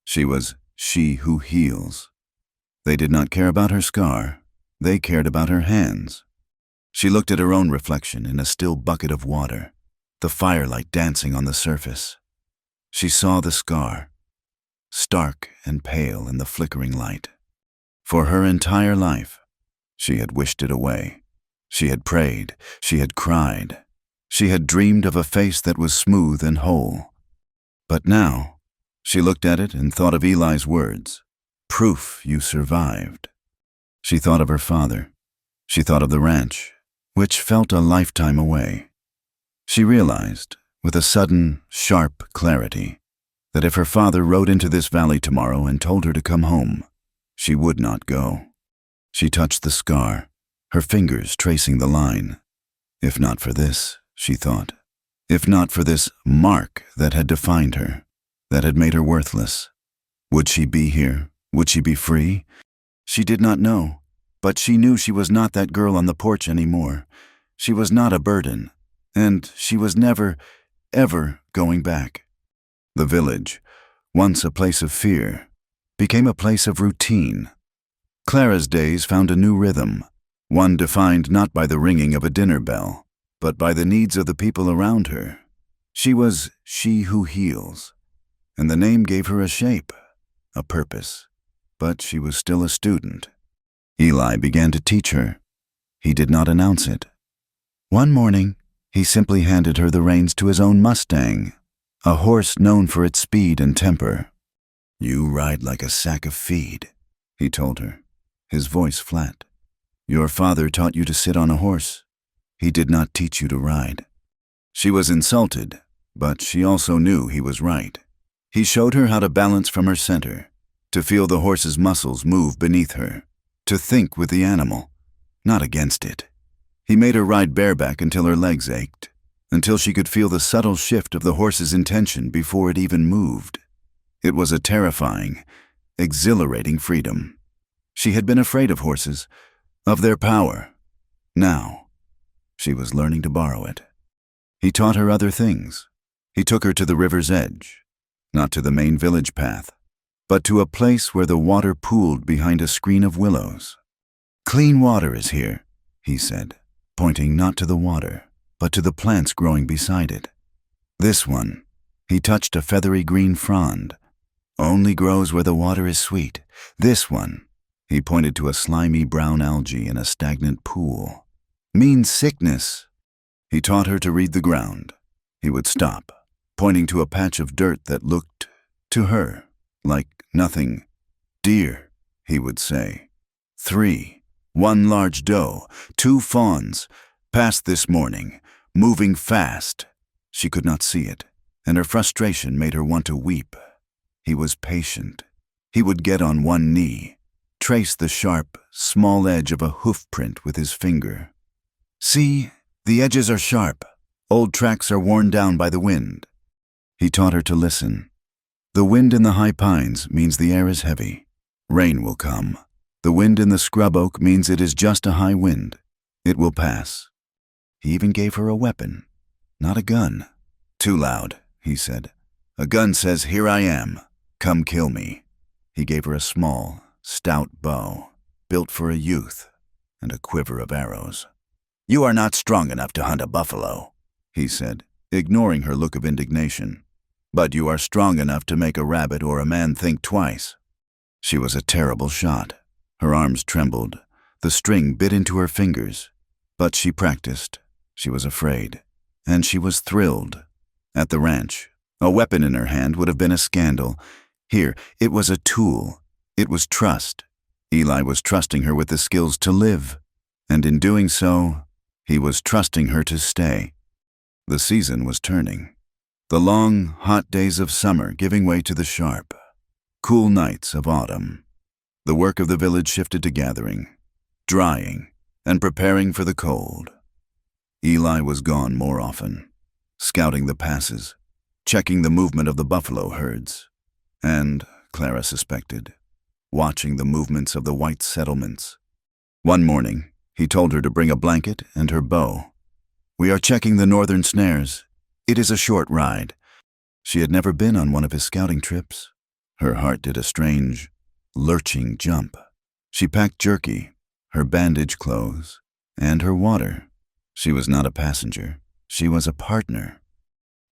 She was she who heals. They did not care about her scar. They cared about her hands. She looked at her own reflection in a still bucket of water, the firelight dancing on the surface. She saw the scar, stark and pale in the flickering light. For her entire life, she had wished it away. She had prayed. She had cried. She had dreamed of a face that was smooth and whole. But now, she looked at it and thought of Eli's words, "Proof you survived." She thought of her father. She thought of the ranch, which felt a lifetime away. She realized, with a sudden, sharp clarity, that if her father rode into this valley tomorrow and told her to come home, she would not go. She touched the scar, her fingers tracing the line. If not for this, she thought, if not for this mark that had defined her, that had made her worthless, would she be here? Would she be free? She did not know, but she knew she was not that girl on the porch anymore. She was not a burden, and she was never, ever going back. The village, once a place of fear, became a place of routine. Clara's days found a new rhythm, one defined not by the ringing of a dinner bell, but by the needs of the people around her. She was She Who Heals, and the name gave her a shape, a purpose. But she was still a student. Eli began to teach her. He did not announce it. One morning, he simply handed her the reins to his own Mustang, a horse known for its speed and temper. "You ride like a sack of feed," he told her, his voice flat. "Your father taught you to sit on a horse. He did not teach you to ride." She was insulted, but she also knew he was right. He showed her how to balance from her center, to feel the horse's muscles move beneath her, to think with the animal, not against it. He made her ride bareback until her legs ached, until she could feel the subtle shift of the horse's intention before it even moved. It was a terrifying, exhilarating freedom. She had been afraid of horses, of their power. Now, she was learning to borrow it. He taught her other things. He took her to the river's edge, not to the main village path, but to a place where the water pooled behind a screen of willows. "Clean water is here," he said, pointing not to the water, but to the plants growing beside it. "This one," he touched a feathery green frond, "only grows where the water is sweet. This one," he pointed to a slimy brown algae in a stagnant pool, "means sickness." He taught her to read the ground. He would stop, pointing to a patch of dirt that looked, to her, like nothing. "Deer," he would say. "3. 1 large doe, 2 fawns, passed this morning, moving fast." She could not see it, and her frustration made her want to weep. He was patient. He would get on one knee, trace the sharp, small edge of a hoof print with his finger. "See, the edges are sharp. Old tracks are worn down by the wind." He taught her to listen. "The wind in the high pines means the air is heavy. Rain will come. The wind in the scrub oak means it is just a high wind. It will pass." He even gave her a weapon, not a gun. "Too loud," he said. "A gun says, 'Here I am. Come kill me.'" He gave her a small, stout bow, built for a youth, and a quiver of arrows. "You are not strong enough to hunt a buffalo," he said, ignoring her look of indignation. "But you are strong enough to make a rabbit or a man think twice." She was a terrible shot. Her arms trembled. The string bit into her fingers. But she practiced. She was afraid. And she was thrilled. At the ranch, a weapon in her hand would have been a scandal. Here, it was a tool. It was trust. Eli was trusting her with the skills to live. And in doing so, he was trusting her to stay. The season was turning. The long, hot days of summer giving way to the sharp, cool nights of autumn. The work of the village shifted to gathering, drying, and preparing for the cold. Eli was gone more often, scouting the passes, checking the movement of the buffalo herds, and, Clara suspected, watching the movements of the white settlements. One morning, he told her to bring a blanket and her bow. "We are checking the northern snares. It is a short ride." She had never been on one of his scouting trips. Her heart did a strange, lurching jump. She packed jerky, her bandage clothes, and her water. She was not a passenger. She was a partner.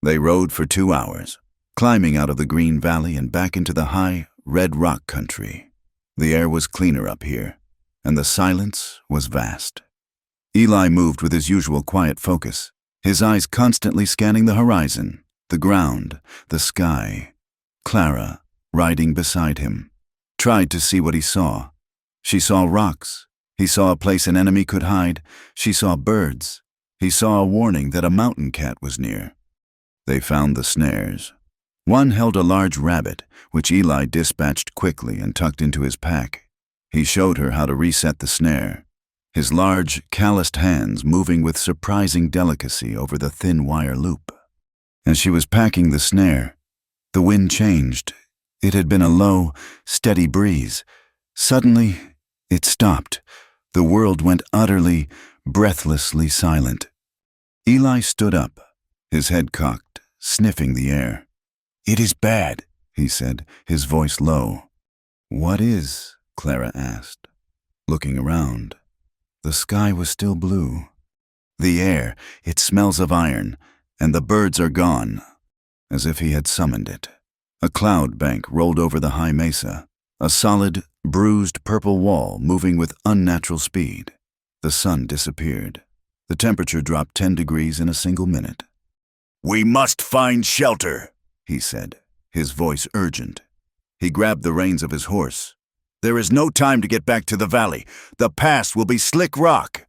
They rode for 2 hours, climbing out of the green valley and back into the high, red rock country. The air was cleaner up here, and the silence was vast. Eli moved with his usual quiet focus, his eyes constantly scanning the horizon, the ground, the sky. Clara, riding beside him, tried to see what he saw. She saw rocks. He saw a place an enemy could hide. She saw birds. He saw a warning that a mountain cat was near. They found the snares. One held a large rabbit, which Eli dispatched quickly and tucked into his pack. He showed her how to reset the snare, his large, calloused hands moving with surprising delicacy over the thin wire loop. As she was packing the snare, the wind changed. It had been a low, steady breeze. Suddenly, it stopped. The world went utterly, breathlessly silent. Eli stood up, his head cocked, sniffing the air. "It is bad," he said, his voice low. "What is?" Clara asked, looking around. The sky was still blue. "The air, it smells of iron, and the birds are gone, as if he had summoned it. A cloud bank rolled over the high mesa, a solid, bruised purple wall moving with unnatural speed. The sun disappeared. The temperature dropped 10 degrees in a single minute. "We must find shelter," he said, his voice urgent. He grabbed the reins of his horse. "There is no time to get back to the valley. The pass will be slick rock."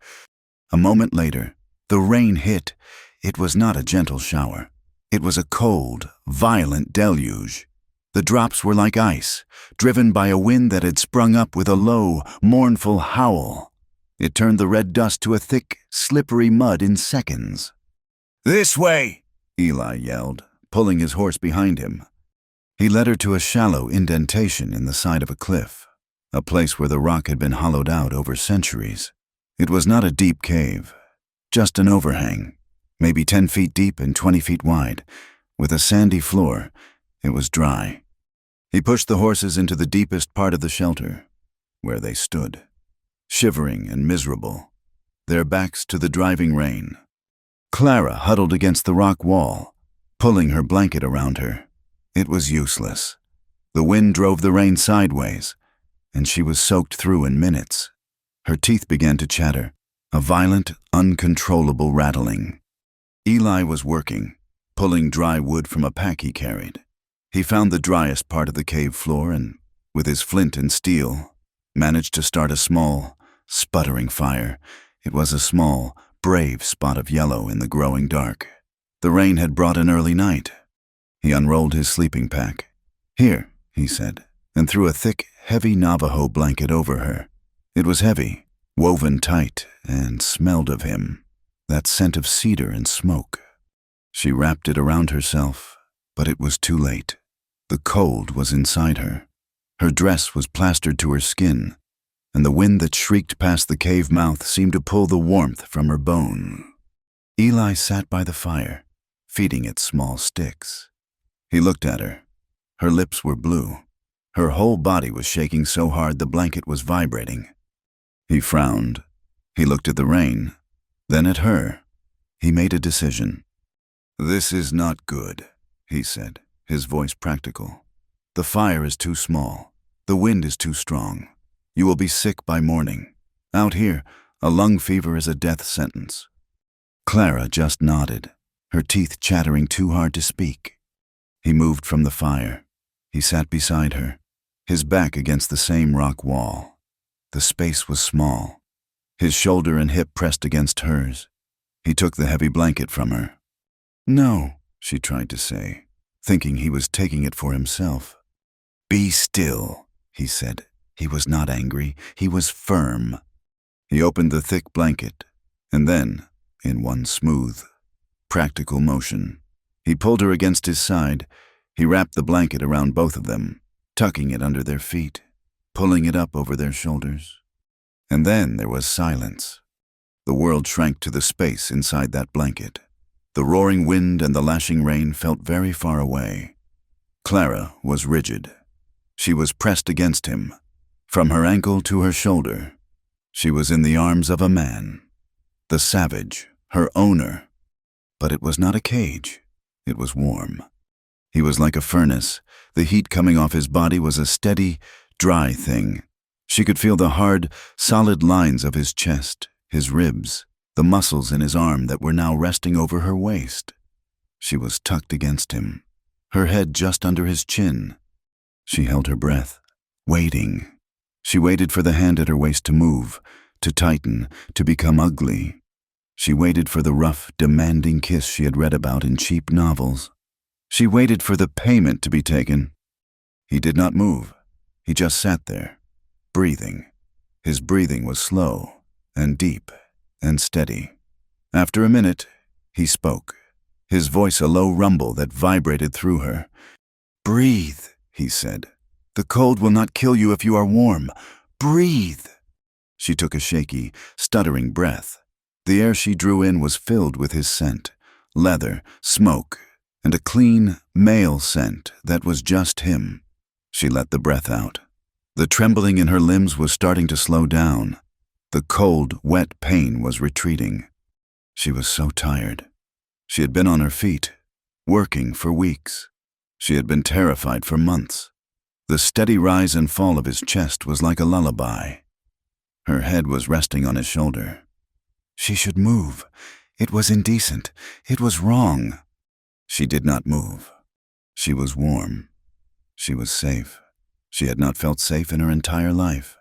A moment later, the rain hit. It was not a gentle shower. It was a cold, violent deluge. The drops were like ice, driven by a wind that had sprung up with a low, mournful howl. It turned the red dust to a thick, slippery mud in seconds. "This way!" Eli yelled, pulling his horse behind him. He led her to a shallow indentation in the side of a cliff, a place where the rock had been hollowed out over centuries. It was not a deep cave, just an overhang, maybe 10 feet deep and 20 feet wide, with a sandy floor. It was dry. He pushed the horses into the deepest part of the shelter, where they stood, shivering and miserable, their backs to the driving rain. Clara huddled against the rock wall, pulling her blanket around her. It was useless. The wind drove the rain sideways, and she was soaked through in minutes. Her teeth began to chatter, a violent, uncontrollable rattling. Eli was working, pulling dry wood from a pack he carried. He found the driest part of the cave floor and, with his flint and steel, managed to start a small, sputtering fire. It was a small, brave spot of yellow in the growing dark. The rain had brought an early night. He unrolled his sleeping pack. "Here," he said, and threw a thick, heavy Navajo blanket over her. It was heavy, woven tight, and smelled of him, that scent of cedar and smoke. She wrapped it around herself, but it was too late. The cold was inside her. Her dress was plastered to her skin, and the wind that shrieked past the cave mouth seemed to pull the warmth from her bone. Eli sat by the fire, feeding it small sticks. He looked at her. Her lips were blue. Her whole body was shaking so hard the blanket was vibrating. He frowned. He looked at the rain, then at her. He made a decision. "This is not good," he said, his voice practical. "The fire is too small. The wind is too strong. You will be sick by morning. Out here, a lung fever is a death sentence." Clara just nodded, her teeth chattering too hard to speak. He moved from the fire. He sat beside her, his back against the same rock wall. The space was small. His shoulder and hip pressed against hers. He took the heavy blanket from her. "No," she tried to say, thinking he was taking it for himself. "Be still," he said. He was not angry. He was firm. He opened the thick blanket, and then, in one smooth, practical motion, he pulled her against his side. He wrapped the blanket around both of them, tucking it under their feet, pulling it up over their shoulders. And then there was silence. The world shrank to the space inside that blanket. The roaring wind and the lashing rain felt very far away. Clara was rigid. She was pressed against him, from her ankle to her shoulder. She was in the arms of a man, the savage, her owner. But it was not a cage. It was warm. He was like a furnace. The heat coming off his body was a steady, dry thing. She could feel the hard, solid lines of his chest, his ribs, the muscles in his arm that were now resting over her waist. She was tucked against him, her head just under his chin. She held her breath, waiting. She waited for the hand at her waist to move, to tighten, to become ugly. She waited for the rough, demanding kiss she had read about in cheap novels. She waited for the payment to be taken. He did not move. He just sat there, breathing. His breathing was slow and deep and steady. After a minute, he spoke, his voice a low rumble that vibrated through her. "Breathe," he said. "The cold will not kill you if you are warm. Breathe." She took a shaky, stuttering breath. The air she drew in was filled with his scent, leather, smoke, and a clean, male scent that was just him. She let the breath out. The trembling in her limbs was starting to slow down. The cold, wet pain was retreating. She was so tired. She had been on her feet, working for weeks. She had been terrified for months. The steady rise and fall of his chest was like a lullaby. Her head was resting on his shoulder. She should move. It was indecent. It was wrong. She did not move. She was warm. She was safe. She had not felt safe in her entire life.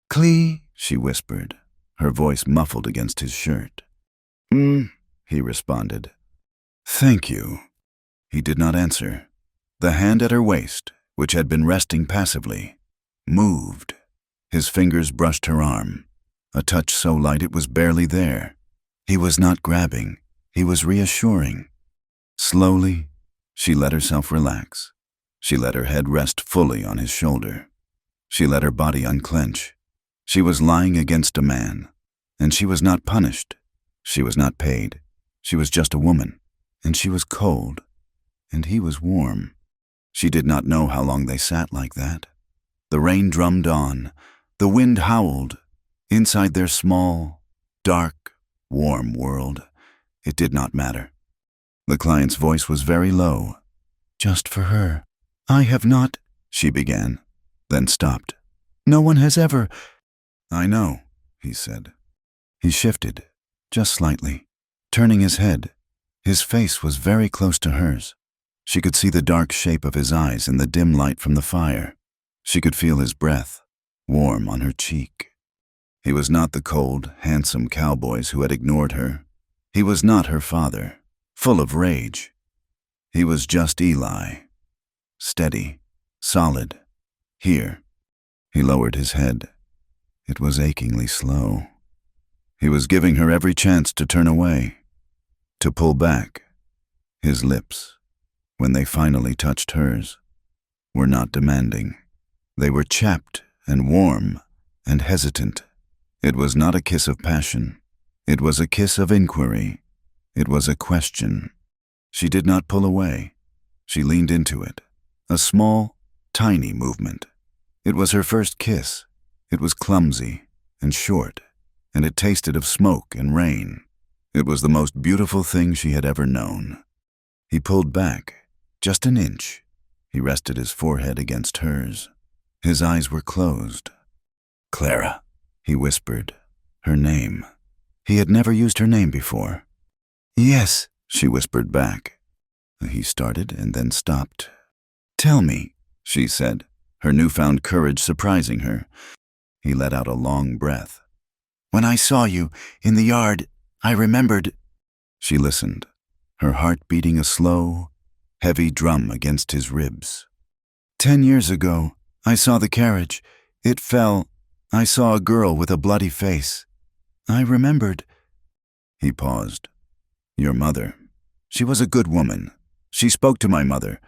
"Clee," she whispered, her voice muffled against his shirt. He responded. "Thank you." He did not answer. The hand at her waist, which had been resting passively, moved. His fingers brushed her arm, a touch so light it was barely there. He was not grabbing. He was reassuring. Slowly, she let herself relax. She let her head rest fully on his shoulder. She let her body unclench. She was lying against a man, and she was not punished. She was not paid. She was just a woman, and she was cold, and he was warm. She did not know how long they sat like that. The rain drummed on. The wind howled. Inside their small, dark, warm world, it did not matter. The client's voice was very low. "Just for her. I have not," she began, then stopped. "No one has ever." "I know," he said. He shifted, just slightly, turning his head. His face was very close to hers. She could see the dark shape of his eyes in the dim light from the fire. She could feel his breath, warm on her cheek. He was not the cold, handsome cowboys who had ignored her. He was not her father, full of rage. He was just Eli. Steady, solid. Here. He lowered his head. It was achingly slow. He was giving her every chance to turn away, to pull back. His lips, when they finally touched hers, were not demanding. They were chapped and warm and hesitant. It was not a kiss of passion. It was a kiss of inquiry. It was a question. She did not pull away. She leaned into it. A small, tiny movement. It was her first kiss. It was clumsy and short, and it tasted of smoke and rain. It was the most beautiful thing she had ever known. He pulled back, just an inch. He rested his forehead against hers. His eyes were closed. "Clara," he whispered, her name. He had never used her name before. "Yes," she whispered back. He started and then stopped. "Tell me," she said, her newfound courage surprising her. He let out a long breath. "When I saw you in the yard, I remembered." She listened, her heart beating a slow, heavy drum against his ribs. 10 years ago, I saw the carriage. It fell. I saw a girl with a bloody face. I remembered." He paused. "Your mother. She was a good woman. She spoke to my mother.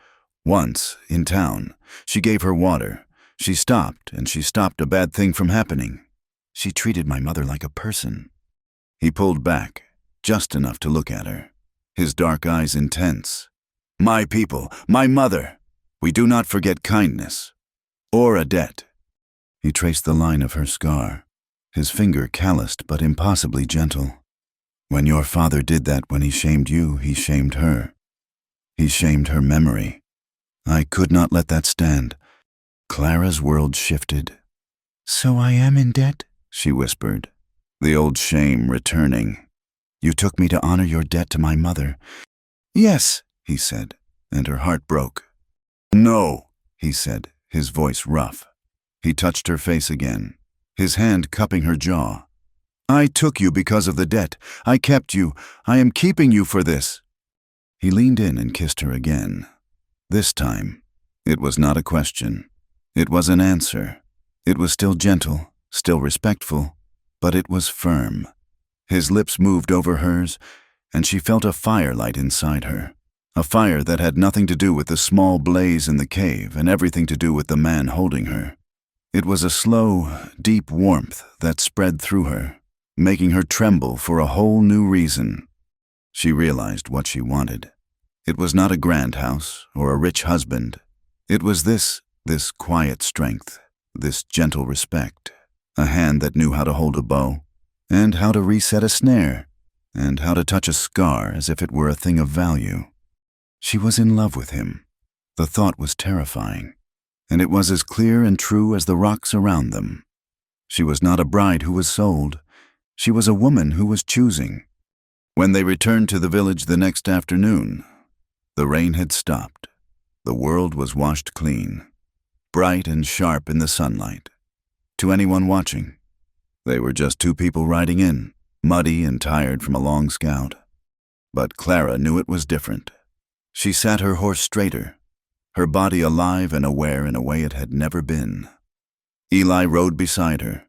Once, in town, she gave her water. She stopped, and she stopped a bad thing from happening. She treated my mother like a person." He pulled back, just enough to look at her, his dark eyes intense. "My people, my mother. We do not forget kindness, or a debt." He traced the line of her scar, his finger calloused but impossibly gentle. "When your father did that when he shamed you, he shamed her. He shamed her memory. I could not let that stand." Clara's world shifted. "So I am in debt?" she whispered, the old shame returning. "You took me to honor your debt to my mother." "Yes," he said, and her heart broke. "No," he said, his voice rough. He touched her face again, his hand cupping her jaw. "I took you because of the debt. I kept you. I am keeping you for this." He leaned in and kissed her again. This time, it was not a question. It was an answer. It was still gentle, still respectful, but it was firm. His lips moved over hers, and she felt a firelight inside her. A fire that had nothing to do with the small blaze in the cave and everything to do with the man holding her. It was a slow, deep warmth that spread through her, making her tremble for a whole new reason. She realized what she wanted. It was not a grand house or a rich husband. It was this quiet strength, this gentle respect, a hand that knew how to hold a bow and how to reset a snare, and how to touch a scar as if it were a thing of value. She was in love with him. The thought was terrifying, and it was as clear and true as the rocks around them. She was not a bride who was sold. She was a woman who was choosing. When they returned to the village the next afternoon, the rain had stopped. The world was washed clean, bright and sharp in the sunlight. To anyone watching, they were just two people riding in, muddy and tired from a long scout. But Clara knew it was different. She sat her horse straighter, her body alive and aware in a way it had never been. Eli rode beside her,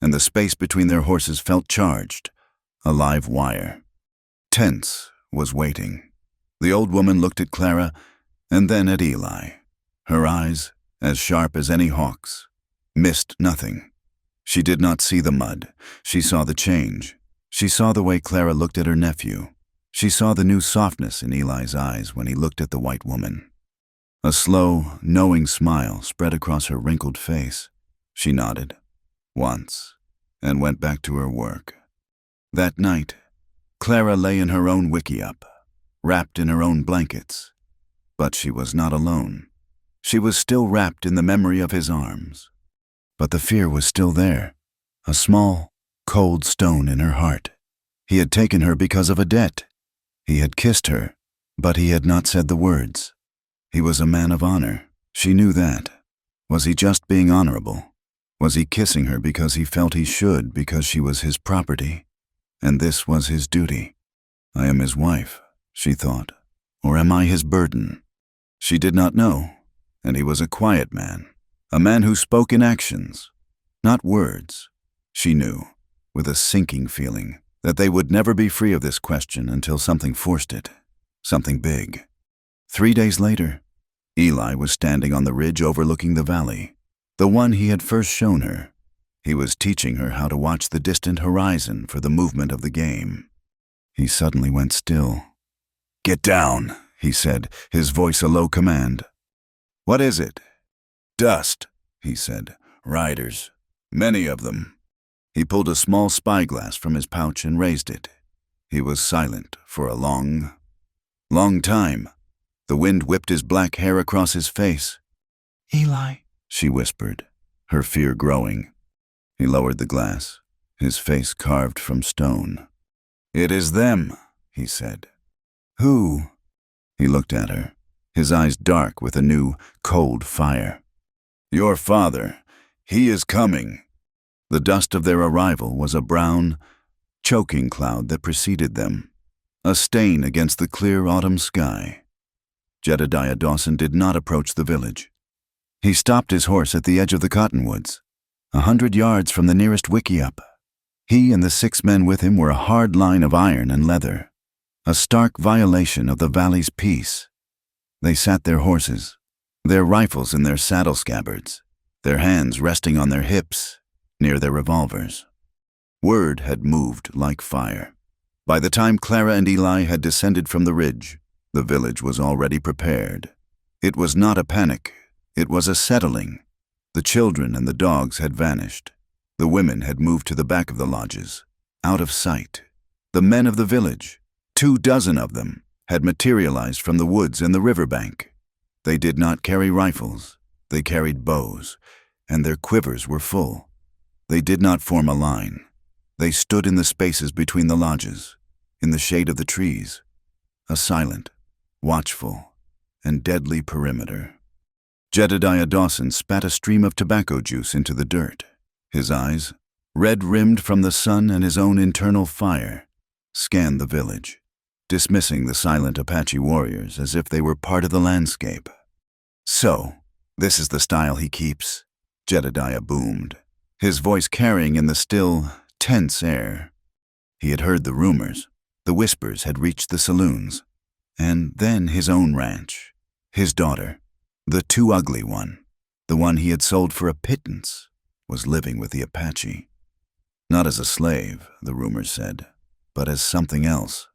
and the space between their horses felt charged, a live wire. Tense was waiting. The old woman looked at Clara and then at Eli. Her eyes, as sharp as any hawk's, missed nothing. She did not see the mud. She saw the change. She saw the way Clara looked at her nephew. She saw the new softness in Eli's eyes when he looked at the white woman. A slow, knowing smile spread across her wrinkled face. She nodded, once, and went back to her work. That night, Clara lay in her own wickiup, wrapped in her own blankets. But she was not alone. She was still wrapped in the memory of his arms. But the fear was still there, a small, cold stone in her heart. He had taken her because of a debt. He had kissed her, but he had not said the words. He was a man of honor. She knew that. Was he just being honorable? Was he kissing her because he felt he should, because she was his property? And this was his duty. I am his wife, she thought. Or am I his burden? She did not know, and he was a quiet man, a man who spoke in actions, not words. She knew, with a sinking feeling, that they would never be free of this question until something forced it, something big. 3 days later, Eli was standing on the ridge overlooking the valley, the one he had first shown her. He was teaching her how to watch the distant horizon for the movement of the game. He suddenly went still. "Get down," he said, his voice a low command. "What is it?" "Dust," he said. "Riders. Many of them." He pulled a small spyglass from his pouch and raised it. He was silent for a long time. The wind whipped his black hair across his face. "Eli," she whispered, her fear growing. He lowered the glass, his face carved from stone. "It is them," he said. "Who?" He looked at her, his eyes dark with a new, cold fire. "Your father. He is coming." The dust of their arrival was a brown, choking cloud that preceded them, a stain against the clear autumn sky. Jedediah Dawson did not approach the village. He stopped his horse at the edge of the cottonwoods, 100 yards from the nearest wickiup. He and the 6 men with him were a hard line of iron and leather, a stark violation of the valley's peace. They sat their horses, their rifles in their saddle scabbards, their hands resting on their hips, near their revolvers. Word had moved like fire. By the time Clara and Eli had descended from the ridge, the village was already prepared. It was not a panic. It was a settling. The children and the dogs had vanished. The women had moved to the back of the lodges, out of sight. The men of the village, 24 of them, had materialized from the woods and the riverbank. They did not carry rifles. They carried bows, and their quivers were full. They did not form a line. They stood in the spaces between the lodges, in the shade of the trees, a silent, watchful, and deadly perimeter. Jedediah Dawson spat a stream of tobacco juice into the dirt. His eyes, red-rimmed from the sun and his own internal fire, scanned the village, dismissing the silent Apache warriors as if they were part of the landscape. "So, this is the style he keeps," Jedediah boomed, his voice carrying in the still, tense air. He had heard the rumors. The whispers had reached the saloons. And then his own ranch, his daughter, the too ugly one, the one he had sold for a pittance, was living with the Apache. Not as a slave, the rumors said, but as something else.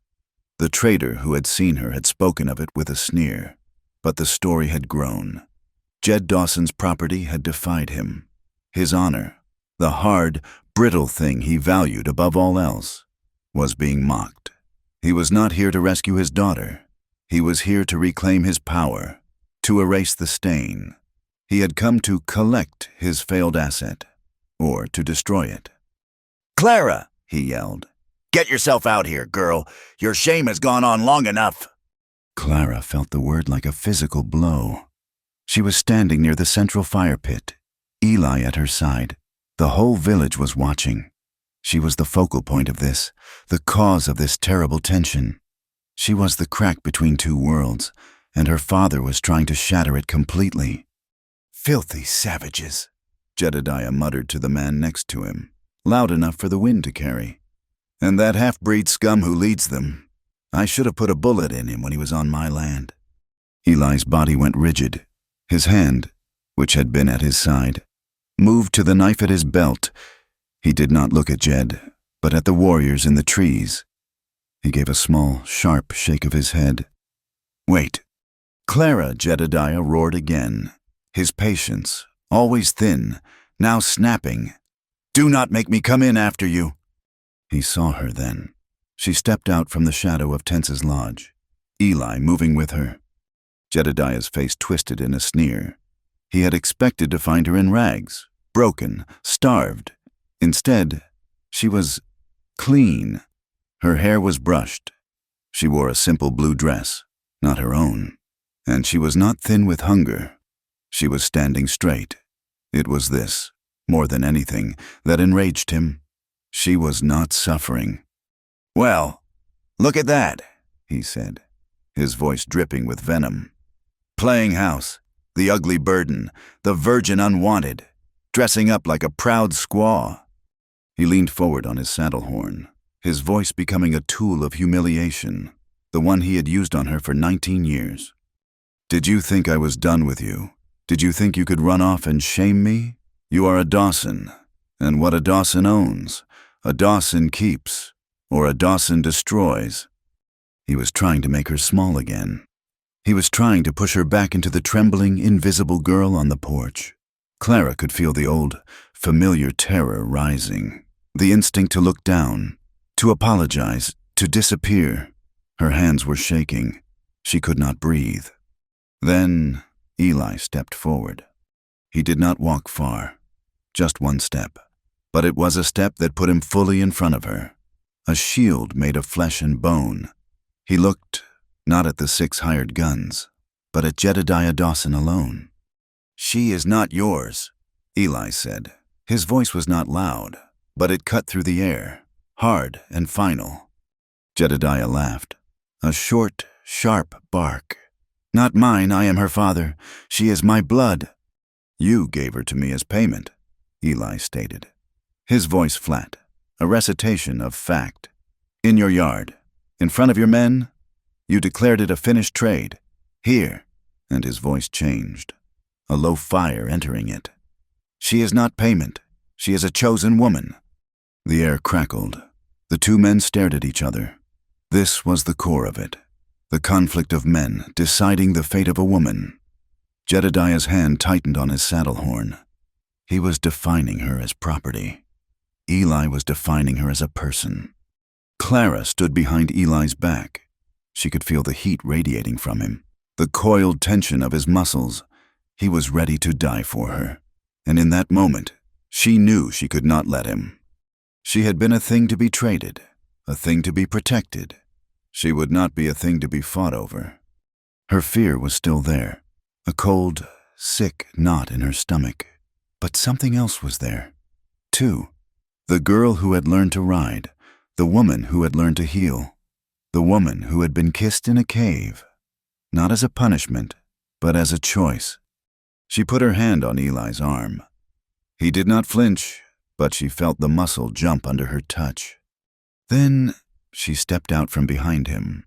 The trader who had seen her had spoken of it with a sneer, but the story had grown. Jed Dawson's property had defied him. His honor, the hard, brittle thing he valued above all else, was being mocked. He was not here to rescue his daughter. He was here to reclaim his power, to erase the stain. He had come to collect his failed asset, or to destroy it. "Clara!" he yelled. "Get yourself out here, girl. Your shame has gone on long enough." Clara felt the word like a physical blow. She was standing near the central fire pit, Eli at her side. The whole village was watching. She was the focal point of this, the cause of this terrible tension. She was the crack between two worlds, and her father was trying to shatter it completely. "Filthy savages," Jedediah muttered to the man next to him, loud enough for the wind to carry. "And that half-breed scum who leads them. I should have put a bullet in him when he was on my land." Eli's body went rigid. His hand, which had been at his side, moved to the knife at his belt. He did not look at Jed, but at the warriors in the trees. He gave a small, sharp shake of his head. "Wait." "Clara," Jedediah roared again, his patience, always thin, now snapping. "Do not make me come in after you." He saw her then. She stepped out from the shadow of Tense's lodge, Eli moving with her. Jedediah's face twisted in a sneer. He had expected to find her in rags, broken, starved. Instead, she was clean. Her hair was brushed. She wore a simple blue dress, not her own. And she was not thin with hunger. She was standing straight. It was this, more than anything, that enraged him. She was not suffering. "Well, look at that," he said, his voice dripping with venom. "Playing house, the ugly burden, the virgin unwanted, dressing up like a proud squaw." He leaned forward on his saddle horn, his voice becoming a tool of humiliation, the one he had used on her for 19 years. "Did you think I was done with you? Did you think you could run off and shame me? You are a Dawson, and what a Dawson owns, a Dawson keeps, or a Dawson destroys." He was trying to make her small again. He was trying to push her back into the trembling, invisible girl on the porch. Clara could feel the old, familiar terror rising, the instinct to look down, to apologize, to disappear. Her hands were shaking. She could not breathe. Then Eli stepped forward. He did not walk far, just one step, but it was a step that put him fully in front of her, a shield made of flesh and bone. He looked not at the 6 hired guns, but at Jedediah Dawson alone. "She is not yours," Eli said. His voice was not loud, but it cut through the air, hard and final. Jedediah laughed, a short, sharp bark. "Not mine, I am her father. She is my blood." "You gave her to me as payment," Eli stated, his voice flat, a recitation of fact. "In your yard, in front of your men, you declared it a finished trade. Here," and his voice changed, a low fire entering it. "She is not payment. She is a chosen woman." The air crackled. The 2 men stared at each other. This was the core of it, the conflict of men deciding the fate of a woman. Jedediah's hand tightened on his saddle horn. He was defining her as property. Eli was defining her as a person. Clara stood behind Eli's back. She could feel the heat radiating from him, the coiled tension of his muscles. He was ready to die for her. And in that moment, she knew she could not let him. She had been a thing to be traded, a thing to be protected. She would not be a thing to be fought over. Her fear was still there, a cold, sick knot in her stomach. But something else was there, too. The girl who had learned to ride, the woman who had learned to heal, the woman who had been kissed in a cave, not as a punishment, but as a choice. She put her hand on Eli's arm. He did not flinch, but she felt the muscle jump under her touch. Then she stepped out from behind him.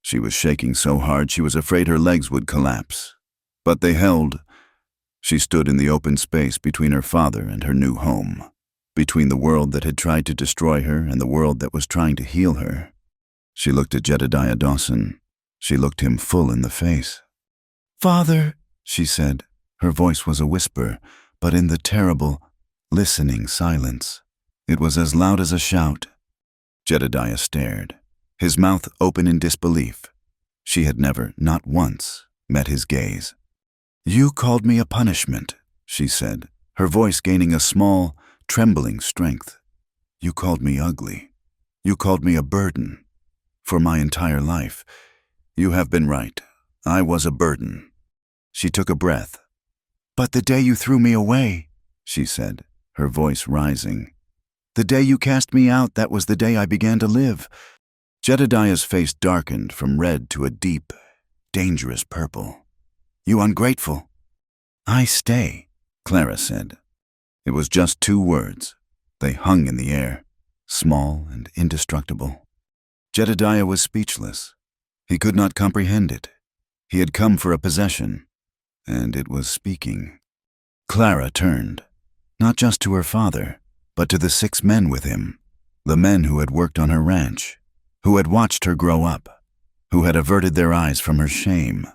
She was shaking so hard she was afraid her legs would collapse. But they held. She stood in the open space between her father and her new home, between the world that had tried to destroy her and the world that was trying to heal her. She looked at Jedediah Dawson. She looked him full in the face. "Father," she said. Her voice was a whisper, but in the terrible, listening silence, it was as loud as a shout. Jedediah stared. his mouth open in disbelief. She had never, not once, met his gaze. "You called me a punishment," she said, her voice gaining a small, trembling strength. "You called me ugly. You called me a burden. For my entire life. You have been right. I was a burden." She took a breath. "But the day you threw me away," she said, her voice rising. "The day you cast me out, that was the day I began to live." Jedediah's face darkened from red to a deep, dangerous purple. "You ungrateful." "I stay," Clara said. It was just 2 words. They hung in the air, small and indestructible. Jedediah was speechless. He could not comprehend it. He had come for a possession, and it was speaking. Clara turned, not just to her father, but to the 6 men with him, the men who had worked on her ranch, who had watched her grow up, who had averted their eyes from her shame.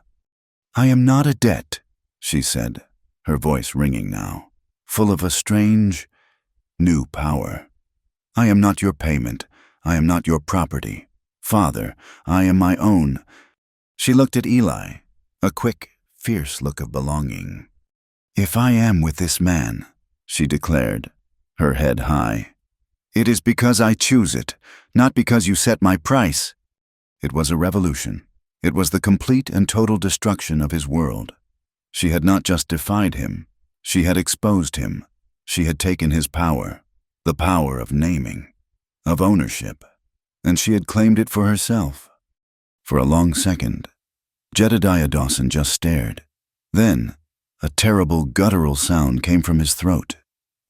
"I am not a debt," she said, her voice ringing now, full of a strange, new power. "I am not your payment. I am not your property. Father, I am my own." She looked at Eli, a quick, fierce look of belonging. "If I am with this man," she declared, her head high, "it is because I choose it, not because you set my price." It was a revolution. It was the complete and total destruction of his world. She had not just defied him. She had exposed him. She had taken his power, the power of naming, of ownership, and she had claimed it for herself. For a long second, Jedediah Dawson just stared. Then, a terrible guttural sound came from his throat.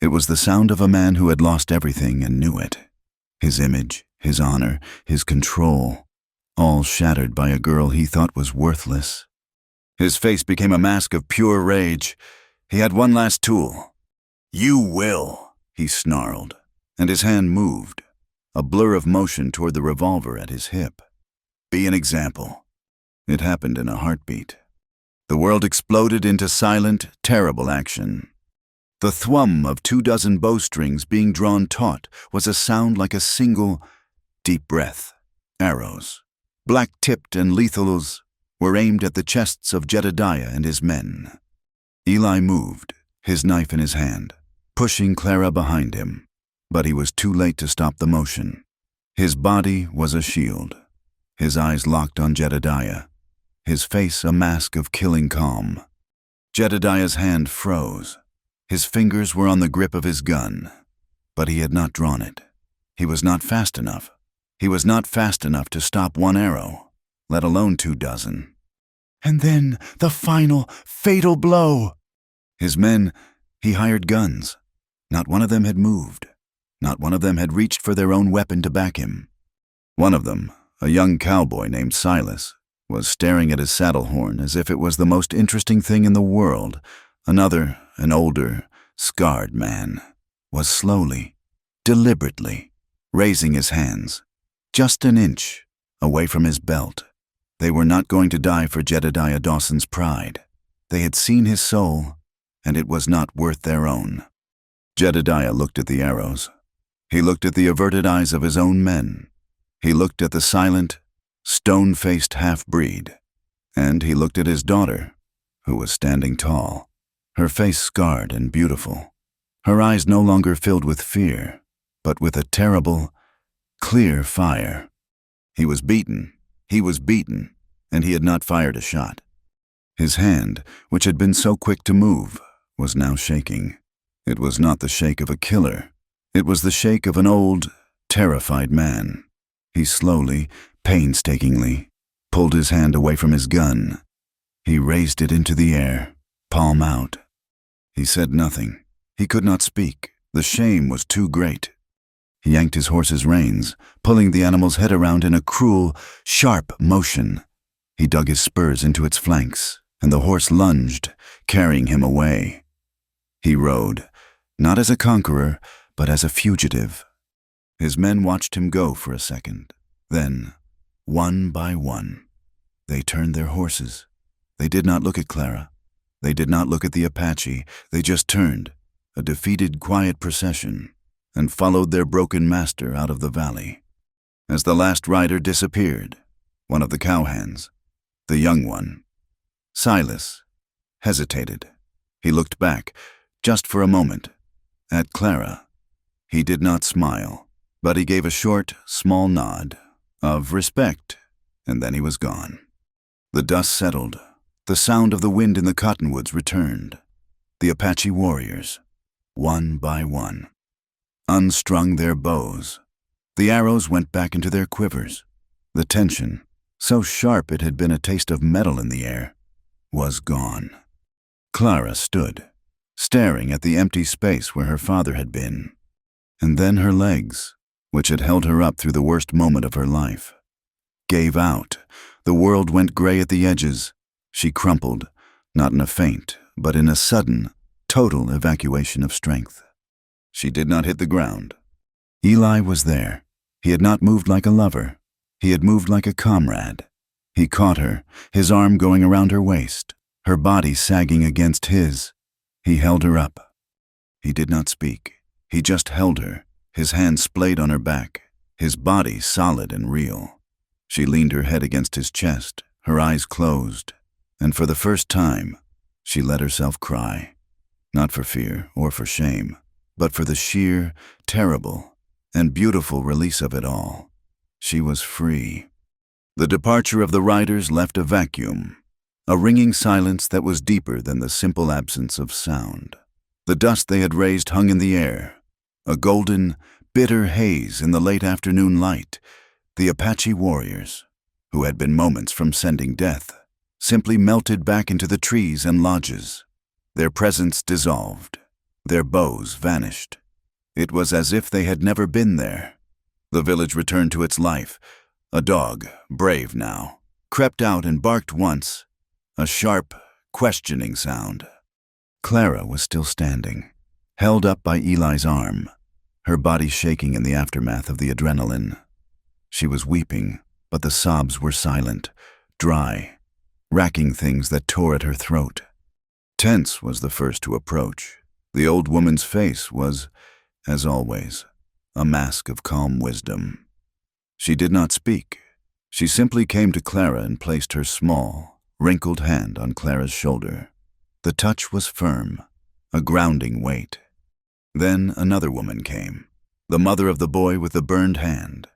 It was the sound of a man who had lost everything and knew it. His image, his honor, his control, all shattered by a girl he thought was worthless. His face became a mask of pure rage. He had one last tool. "You will," he snarled, and his hand moved, a blur of motion toward the revolver at his hip. "Be an example." It happened in a heartbeat. The world exploded into silent, terrible action. The thwum of 24 bowstrings being drawn taut was a sound like a single, deep breath. Arrows, black-tipped and lethals, were aimed at the chests of Jedediah and his men. Eli moved, his knife in his hand, pushing Clara behind him, but he was too late to stop the motion. His body was a shield, his eyes locked on Jedediah, his face a mask of killing calm. Jedediah's hand froze. His fingers were on the grip of his gun, but he had not drawn it. He was not fast enough. He was not fast enough to stop 1 arrow, let alone 24. And then the final, fatal blow. His men, he hired guns. Not one of them had moved. Not one of them had reached for their own weapon to back him. One of them, a young cowboy named Silas, was staring at his saddle horn as if it was the most interesting thing in the world. Another, an older, scarred man, was slowly, deliberately, raising his hands, just an inch, away from his belt. They were not going to die for Jedediah Dawson's pride. They had seen his soul, and it was not worth their own. Jedediah looked at the arrows. He looked at the averted eyes of his own men. He looked at the silent, stone-faced half-breed. And he looked at his daughter, who was standing tall, her face scarred and beautiful, her eyes no longer filled with fear, but with a terrible, clear fire. He was beaten, and he had not fired a shot. His hand, which had been so quick to move, was now shaking. It was not the shake of a killer. It was the shake of an old, terrified man. He slowly, painstakingly, pulled his hand away from his gun. He raised it into the air, palm out. He said nothing. He could not speak. The shame was too great. He yanked his horse's reins, pulling the animal's head around in a cruel, sharp motion. He dug his spurs into its flanks, and the horse lunged, carrying him away. He rode, not as a conqueror, but as a fugitive. His men watched him go for a second. Then, one by one, they turned their horses. They did not look at Clara. They did not look at the Apache. They just turned, a defeated, quiet procession, and followed their broken master out of the valley. as the last rider disappeared, one of the cowhands, the young one, Silas, hesitated. He looked back, just for a moment, at Clara. He did not smile, but he gave a short, small nod of respect, and then he was gone. The dust settled. The sound of the wind in the cottonwoods returned. The Apache warriors, one by one, unstrung their bows. The arrows went back into their quivers. The tension, so sharp it had been a taste of metal in the air, was gone. Clara stood, staring at the empty space where her father had been. And then her legs, which had held her up through the worst moment of her life, gave out. The world went gray at the edges. She crumpled, not in a faint, but in a sudden, total evacuation of strength. She did not hit the ground. Eli was there. He had not moved like a lover. He had moved like a comrade. He caught her, his arm going around her waist, her body sagging against his. He held her up. He did not speak. He just held her, his hand splayed on her back, his body solid and real. She leaned her head against his chest, her eyes closed, and for the first time, she let herself cry. Not for fear or for shame, but for the sheer, terrible, and beautiful release of it all. She was free. The departure of the riders left a vacuum, a ringing silence that was deeper than the simple absence of sound. The dust they had raised hung in the air, a golden, bitter haze in the late afternoon light. The Apache warriors, who had been moments from sending death, simply melted back into the trees and lodges. Their presence dissolved. Their bows vanished. It was as if they had never been there. The village returned to its life. A dog, brave now, crept out and barked once, a sharp, questioning sound. Clara was still standing, held up by Eli's arm, her body shaking in the aftermath of the adrenaline. She was weeping, but the sobs were silent, dry, racking things that tore at her throat. Tense was the first to approach. The old woman's face was, as always, a mask of calm wisdom. She did not speak. She simply came to Clara and placed her small, wrinkled hand on Clara's shoulder. The touch was firm, a grounding weight. Then another woman came, the mother of the boy with the burned hand.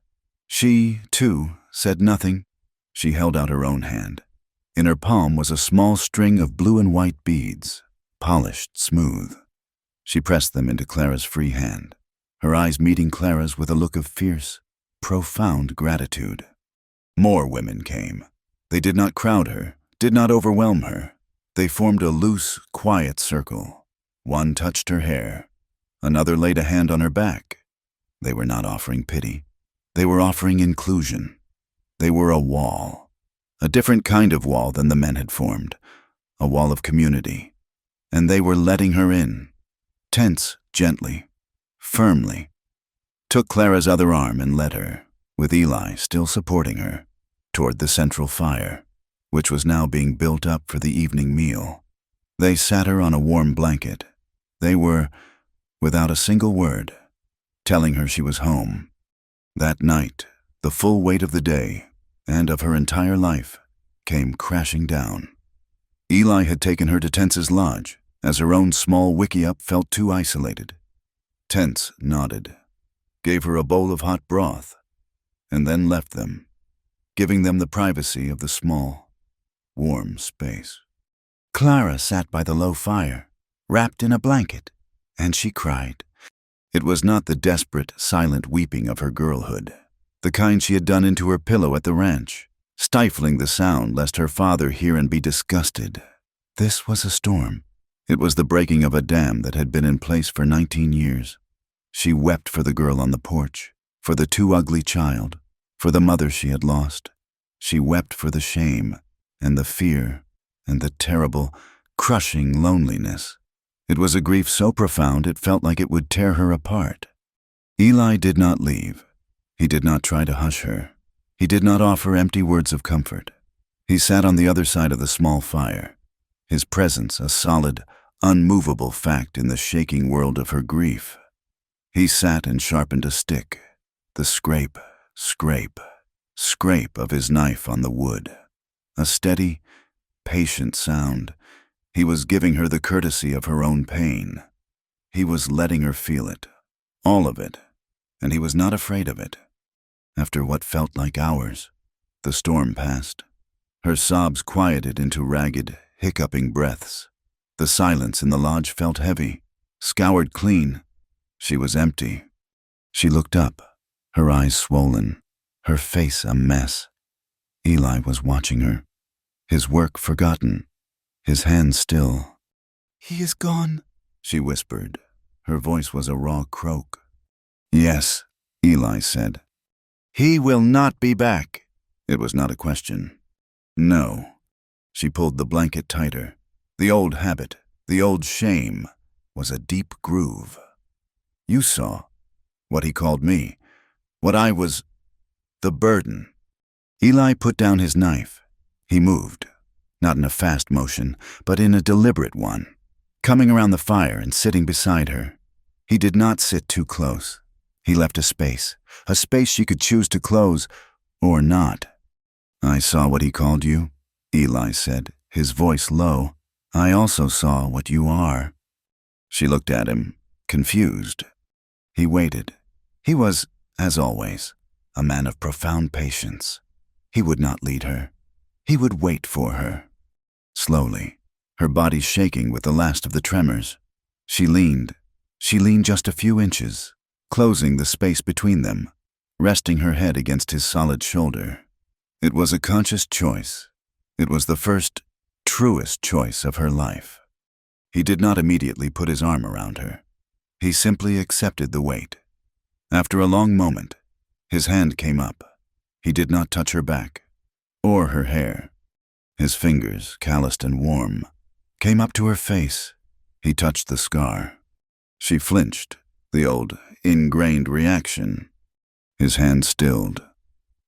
She, too, said nothing. She held out her own hand. In her palm was a small string of blue and white beads, polished smooth. She pressed them into Clara's free hand, her eyes meeting Clara's with a look of fierce, profound gratitude. More women came. They did not crowd her, did not overwhelm her. They formed a loose, quiet circle. One touched her hair. Another laid a hand on her back. They were not offering pity. They were offering inclusion. They were a wall. A different kind of wall than the men had formed. A wall of community. And they were letting her in. Tense, gently, firmly. Took Clara's other arm and led her, with Eli still supporting her, toward the central fire, which was now being built up for the evening meal. They sat her on a warm blanket. They were, without a single word, telling her she was home. That night, the full weight of the day, and of her entire life, came crashing down. Eli had taken her to Tense's lodge, as her own small wickiup felt too isolated. Tense nodded, gave her a bowl of hot broth, and then left them, giving them the privacy of the small, warm space. Clara sat by the low fire, wrapped in a blanket, and she cried. It was not the desperate, silent weeping of her girlhood, the kind she had done into her pillow at the ranch, stifling the sound lest her father hear and be disgusted. This was a storm. It was the breaking of a dam that had been in place for 19 years. She wept for the girl on the porch, for the too ugly child, for the mother she had lost. She wept for the shame, and the fear, and the terrible, crushing loneliness. It was a grief so profound it felt like it would tear her apart. Eli did not leave. He did not try to hush her. He did not offer empty words of comfort. He sat on the other side of the small fire, his presence a solid, unmovable fact in the shaking world of her grief. He sat and sharpened a stick, the scrape, Scrape, scrape of his knife on the wood. A steady, patient sound. He was giving her the courtesy of her own pain. He was letting her feel it, all of it, and he was not afraid of it. After what felt like hours, the storm passed. Her sobs quieted into ragged, hiccuping breaths. The silence in the lodge felt heavy, scoured clean. She was empty. She looked up, her eyes swollen, her face a mess. Eli was watching her, his work forgotten, his hands still. "He is gone," she whispered. Her voice was a raw croak. "Yes," Eli said. "He will not be back." It was not a question. No. She pulled the blanket tighter. The old habit, the old shame, was a deep groove. "You saw what he called me, what I was, the burden." Eli put down his knife. He moved, not in a fast motion, but in a deliberate one, coming around the fire and sitting beside her. He did not sit too close. He left a space she could choose to close or not. "I saw what he called you," Eli said, his voice low. "I also saw what you are." She looked at him, confused. He waited. He was, as always, a man of profound patience. He would not lead her. He would wait for her. Slowly, her body shaking with the last of the tremors, she leaned just a few inches, closing the space between them, resting her head against his solid shoulder. It was a conscious choice. It was the first, truest choice of her life. He did not immediately put his arm around her. He simply accepted the weight. After a long moment, his hand came up. He did not touch her back, or her hair. His fingers, calloused and warm, came up to her face. He touched the scar. She flinched, the old, ingrained reaction. His hand stilled.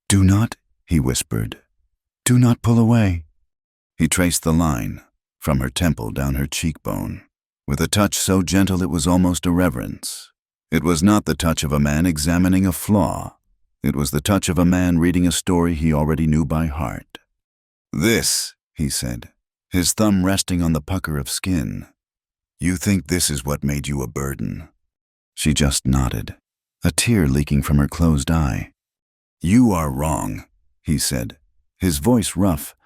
"Do not," he whispered. "Do not pull away." He traced the line, from her temple down her cheekbone, with a touch so gentle it was almost a reverence. It was not the touch of a man examining a flaw. It was the touch of a man reading a story he already knew by heart. "This," he said, his thumb resting on the pucker of skin. "You think this is what made you a burden?" She just nodded, a tear leaking from her closed eye. "You are wrong," he said, his voice rough.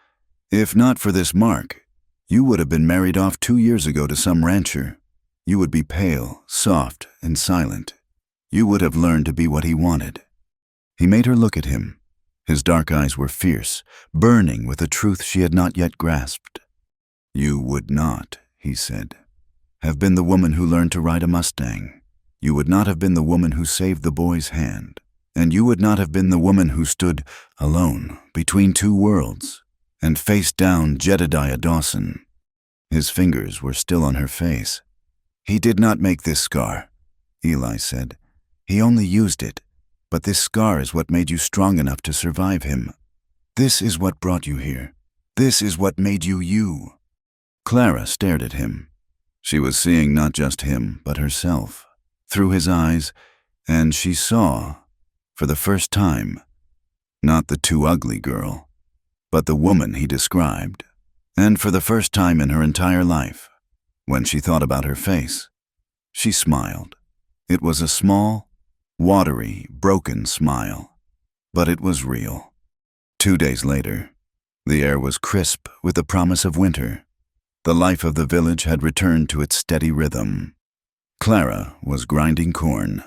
"If not for this mark, you would have been married off 2 years ago to some rancher. You would be pale, soft, and silent. You would have learned to be what he wanted." He made her look at him. His dark eyes were fierce, burning with a truth she had not yet grasped. "You would not," he said, "have been the woman who learned to ride a Mustang. You would not have been the woman who saved the boy's hand. And you would not have been the woman who stood alone between two worlds and faced down Jedediah Dawson." His fingers were still on her face. "He did not make this scar," Eli said. "He only used it. But this scar is what made you strong enough to survive him. This is what brought you here. This is what made you you." Clara stared at him. She was seeing not just him, but herself, through his eyes, and she saw, for the first time, not the too ugly girl, but the woman he described. And for the first time in her entire life, when she thought about her face, she smiled. It was a small, watery, broken smile, but it was real. 2 days later, the air was crisp with the promise of winter. The life of the village had returned to its steady rhythm. Clara was grinding corn,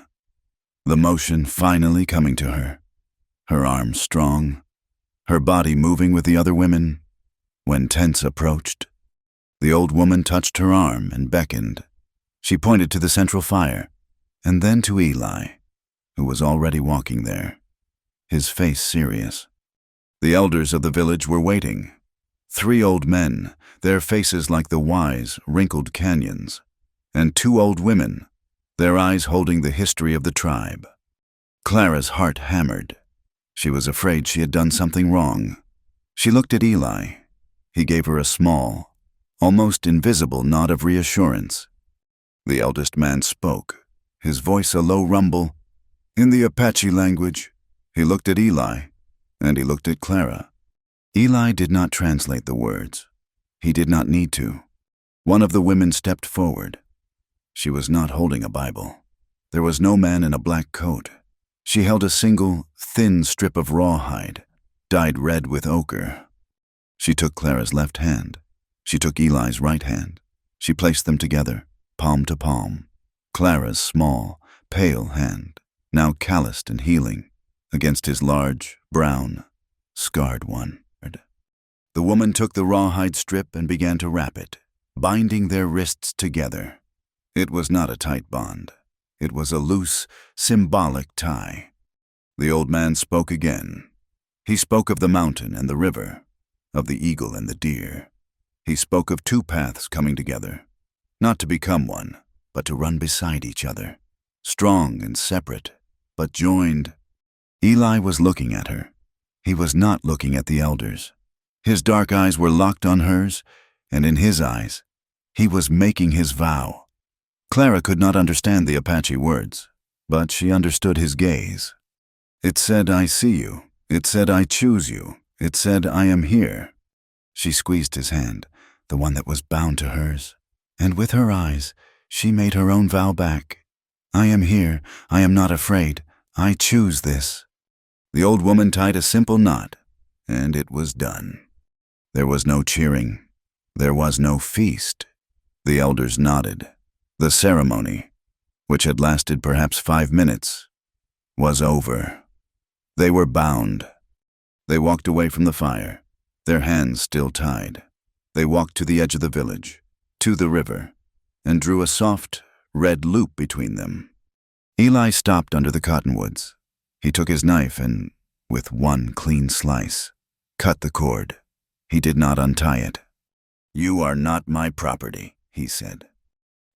the motion finally coming to her, her arms strong, her body moving with the other women. When tents approached, the old woman touched her arm and beckoned. She pointed to the central fire, and then to Eli, who was already walking there, his face serious. The elders of the village were waiting. 3 old men, their faces like the wise, wrinkled canyons, and 2 old women, their eyes holding the history of the tribe. Clara's heart hammered. She was afraid she had done something wrong. She looked at Eli. He gave her a small, almost invisible nod of reassurance. The eldest man spoke, his voice a low rumble. "In the Apache language, He looked at Eli, and he looked at Clara. Eli did not translate the words. He did not need to. One of the women stepped forward. She was not holding a Bible. There was no man in a black coat. She held a single, thin strip of rawhide, dyed red with ochre. She took Clara's left hand. She took Eli's right hand. She placed them together, palm to palm. Clara's small, pale hand, now calloused and healing, against his large, brown, scarred one. The woman took the rawhide strip and began to wrap it, binding their wrists together. It was not a tight bond. It was a loose, symbolic tie. The old man spoke again. He spoke of the mountain and the river, of the eagle and the deer. He spoke of two paths coming together, not to become one, but to run beside each other, strong and separate, but joined. Eli was looking at her. He was not looking at the elders. His dark eyes were locked on hers, and in his eyes, he was making his vow. Clara could not understand the Apache words, but she understood his gaze. It said, "I see you." It said, "I choose you." It said, "I am here." She squeezed his hand, the one that was bound to hers, and with her eyes, she made her own vow back. "I am here. I am not afraid. I choose this." The old woman tied a simple knot, and it was done. There was no cheering. There was no feast. The elders nodded. The ceremony, which had lasted perhaps 5 minutes, was over. They were bound. They walked away from the fire, their hands still tied. They walked to the edge of the village, to the river, and drew a soft, red loop between them. Eli stopped under the cottonwoods. He took his knife and, with one clean slice, cut the cord. He did not untie it. "You are not my property," he said.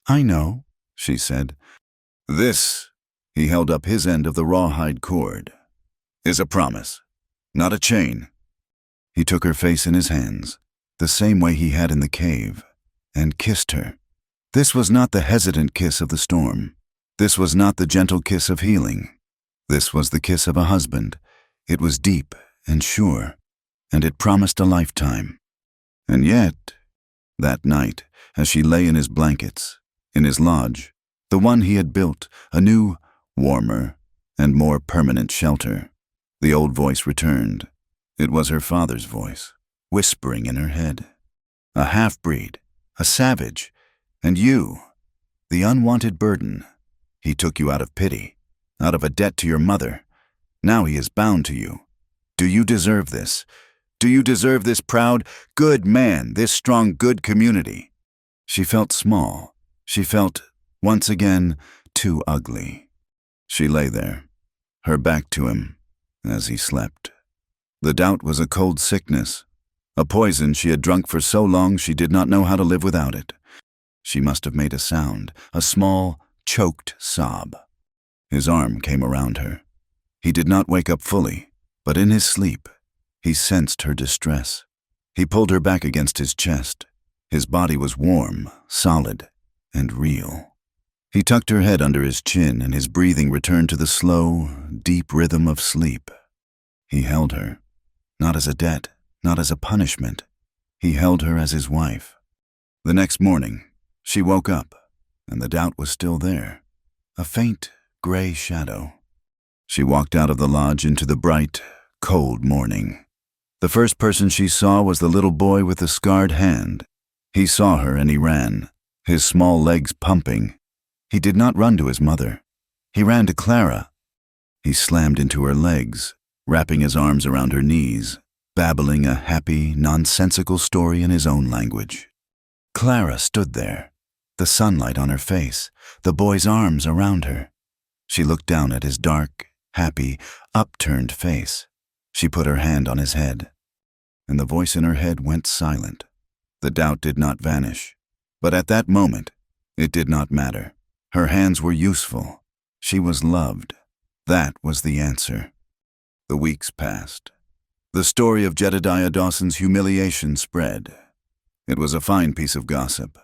"I know," she said. "This," he held up his end of the rawhide cord, "is a promise, not a chain." He took her face in his hands, the same way he had in the cave, and kissed her. This was not the hesitant kiss of the storm. This was not the gentle kiss of healing. This was the kiss of a husband. It was deep and sure, and it promised a lifetime. And yet, that night, as she lay in his blankets, in his lodge, the one he had built, a new, warmer, and more permanent shelter, the old voice returned. It was her father's voice, whispering in her head. A half-breed, a savage, and you, the unwanted burden. He took you out of pity, out of a debt to your mother. Now he is bound to you. Do you deserve this? Do you deserve this proud, good man, this strong, good community? She felt small. She felt, once again, too ugly. She lay there, her back to him, as he slept. The doubt was a cold sickness, a poison she had drunk for so long she did not know how to live without it. She must have made a sound, a small, choked sob. His arm came around her. He did not wake up fully, but in his sleep, he sensed her distress. He pulled her back against his chest. His body was warm, solid, and real. He tucked her head under his chin, and his breathing returned to the slow, deep rhythm of sleep. He held her, not as a debt, not as a punishment. He held her as his wife. The next morning, she woke up, and the doubt was still there, a faint, gray shadow. She walked out of the lodge into the bright, cold morning. The first person she saw was the little boy with the scarred hand. He saw her and he ran, his small legs pumping. He did not run to his mother. He ran to Clara. He slammed into her legs, wrapping his arms around her knees, babbling a happy, nonsensical story in his own language. Clara stood there, the sunlight on her face, the boy's arms around her. She looked down at his dark, happy, upturned face. She put her hand on his head, and the voice in her head went silent. The doubt did not vanish, but at that moment, it did not matter. Her hands were useful. She was loved. That was the answer. The weeks passed. The story of Jedediah Dawson's humiliation spread. It was a fine piece of gossip,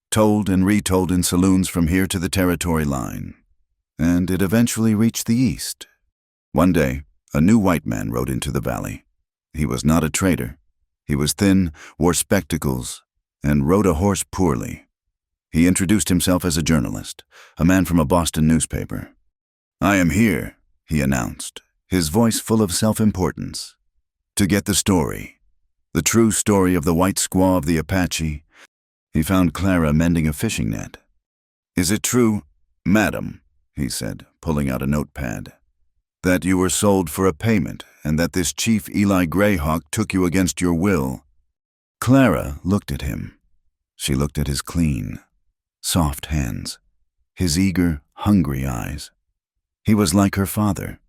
told and retold in saloons from here to the territory line, and it eventually reached the East. One day, A new white man rode into the valley. He was not a trader. He was thin, wore spectacles, and rode a horse poorly. He introduced himself as a journalist, a man from a Boston newspaper. "I am here," he announced, his voice full of self-importance, "to get the story. The true story of the white squaw of the Apache." He found Clara mending a fishing net. "Is it true, madam," he said, pulling out a notepad, "that you were sold for a payment and that this Chief Eli Greyhawk took you against your will?" Clara looked at him. She looked at his clean, soft hands, his eager, hungry eyes. He was like her father.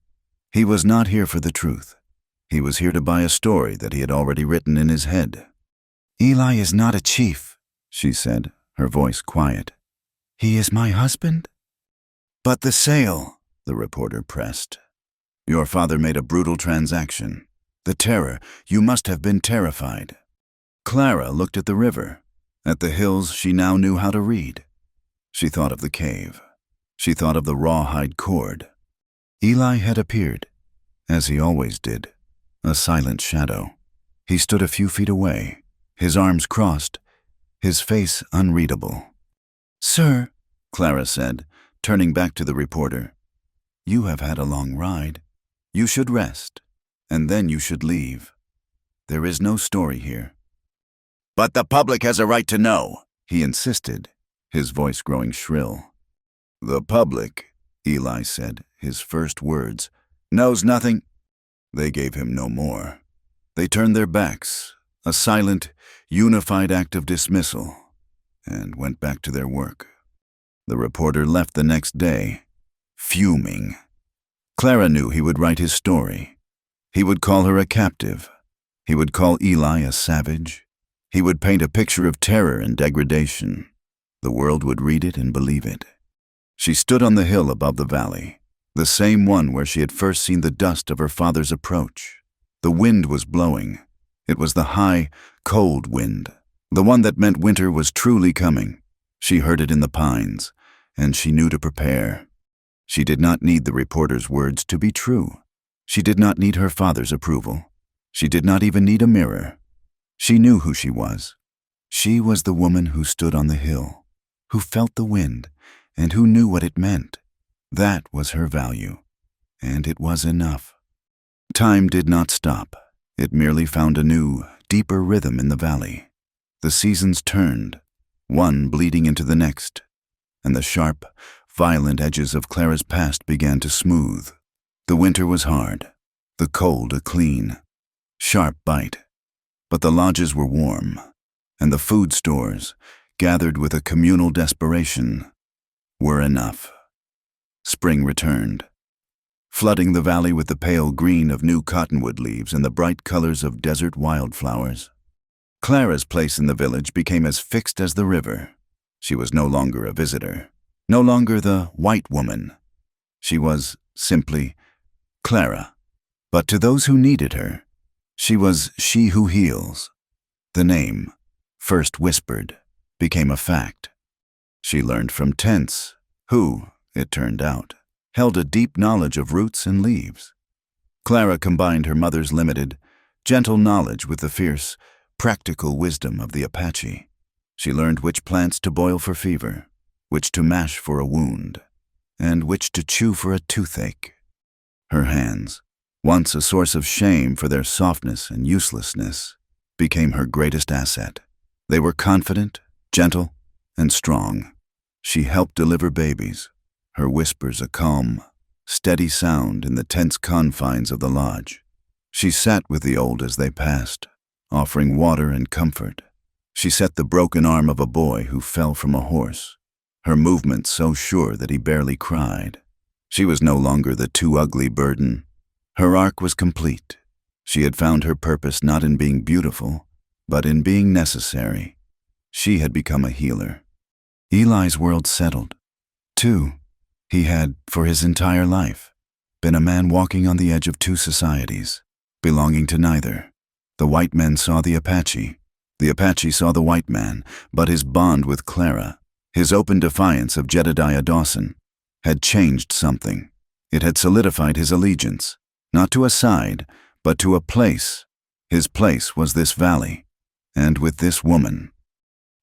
He was not here for the truth. He was here to buy a story that he had already written in his head. "Eli is not a chief," she said, her voice quiet. "He is my husband." "But the sale," the reporter pressed. "Your father made a brutal transaction. The terror, you must have been terrified." Clara looked at the river, at the hills she now knew how to read. She thought of the cave. She thought of the rawhide cord. Eli had appeared, as he always did, a silent shadow. He stood a few feet away, his arms crossed, his face unreadable. "Sir," Clara said, turning back to the reporter, "you have had a long ride. You should rest, and then you should leave. There is no story here." "But the public has a right to know," he insisted, his voice growing shrill. "The public," Eli said, his first words, "knows nothing." They gave him no more. They turned their backs, a silent, unified act of dismissal, and went back to their work. The reporter left the next day, fuming. Clara knew he would write his story. He would call her a captive. He would call Eli a savage. He would paint a picture of terror and degradation. The world would read it and believe it. She stood on the hill above the valley, the same one where she had first seen the dust of her father's approach. The wind was blowing. It was the high, cold wind, the one that meant winter was truly coming. She heard it in the pines, and she knew to prepare. She did not need the reporter's words to be true. She did not need her father's approval. She did not even need a mirror. She knew who she was. She was the woman who stood on the hill, who felt the wind, and who knew what it meant. That was her value, and it was enough. Time did not stop. It merely found a new, deeper rhythm in the valley. The seasons turned, one bleeding into the next, and the sharp, violent edges of Clara's past began to smooth. The winter was hard, the cold a clean, sharp bite, but the lodges were warm, and the food stores, gathered with a communal desperation, were enough. Spring returned, flooding the valley with the pale green of new cottonwood leaves and the bright colors of desert wildflowers. Clara's place in the village became as fixed as the river. She was no longer a visitor, no longer the white woman. She was simply Clara. But to those who needed her, she was she who heals. The name, first whispered, became a fact. She learned from tents, who, it turned out, held a deep knowledge of roots and leaves. Clara combined her mother's limited, gentle knowledge with the fierce, practical wisdom of the Apache. She learned which plants to boil for fever, which to mash for a wound, and which to chew for a toothache. Her hands, once a source of shame for their softness and uselessness, became her greatest asset. They were confident, gentle, and strong. She helped deliver babies, her whispers a calm, steady sound in the tense confines of the lodge. She sat with the old as they passed, offering water and comfort. She set the broken arm of a boy who fell from a horse, her movements so sure that he barely cried. She was no longer the too ugly burden. Her arc was complete. She had found her purpose not in being beautiful, but in being necessary. She had become a healer. Eli's world settled. Too, he had, for his entire life, been a man walking on the edge of two societies, belonging to neither. The white men saw the Apache saw the white man, but his bond with Clara, his open defiance of Jedediah Dawson, had changed something. It had solidified his allegiance. Not to a side, but to a place. His place was this valley, and with this woman.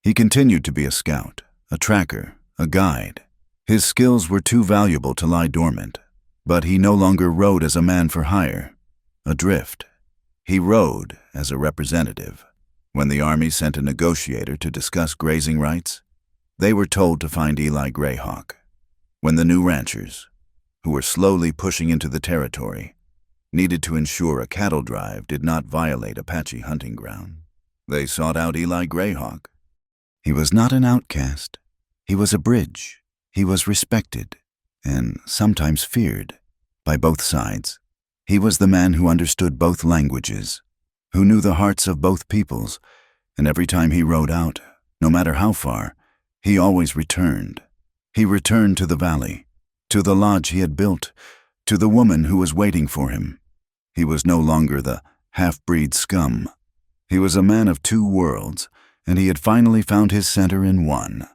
He continued to be a scout, a tracker, a guide. His skills were too valuable to lie dormant, but he no longer rode as a man for hire, adrift. He rode as a representative. When the army sent a negotiator to discuss grazing rights, they were told to find Eli Greyhawk. When the new ranchers, who were slowly pushing into the territory, needed to ensure a cattle drive did not violate Apache hunting ground, they sought out Eli Greyhawk. He was not an outcast. He was a bridge. He was respected, and sometimes feared, by both sides. He was the man who understood both languages, who knew the hearts of both peoples, and every time he rode out, no matter how far, he always returned. He returned to the valley, to the lodge he had built, to the woman who was waiting for him. He was no longer the half-breed scum. He was a man of two worlds, and he had finally found his center in one.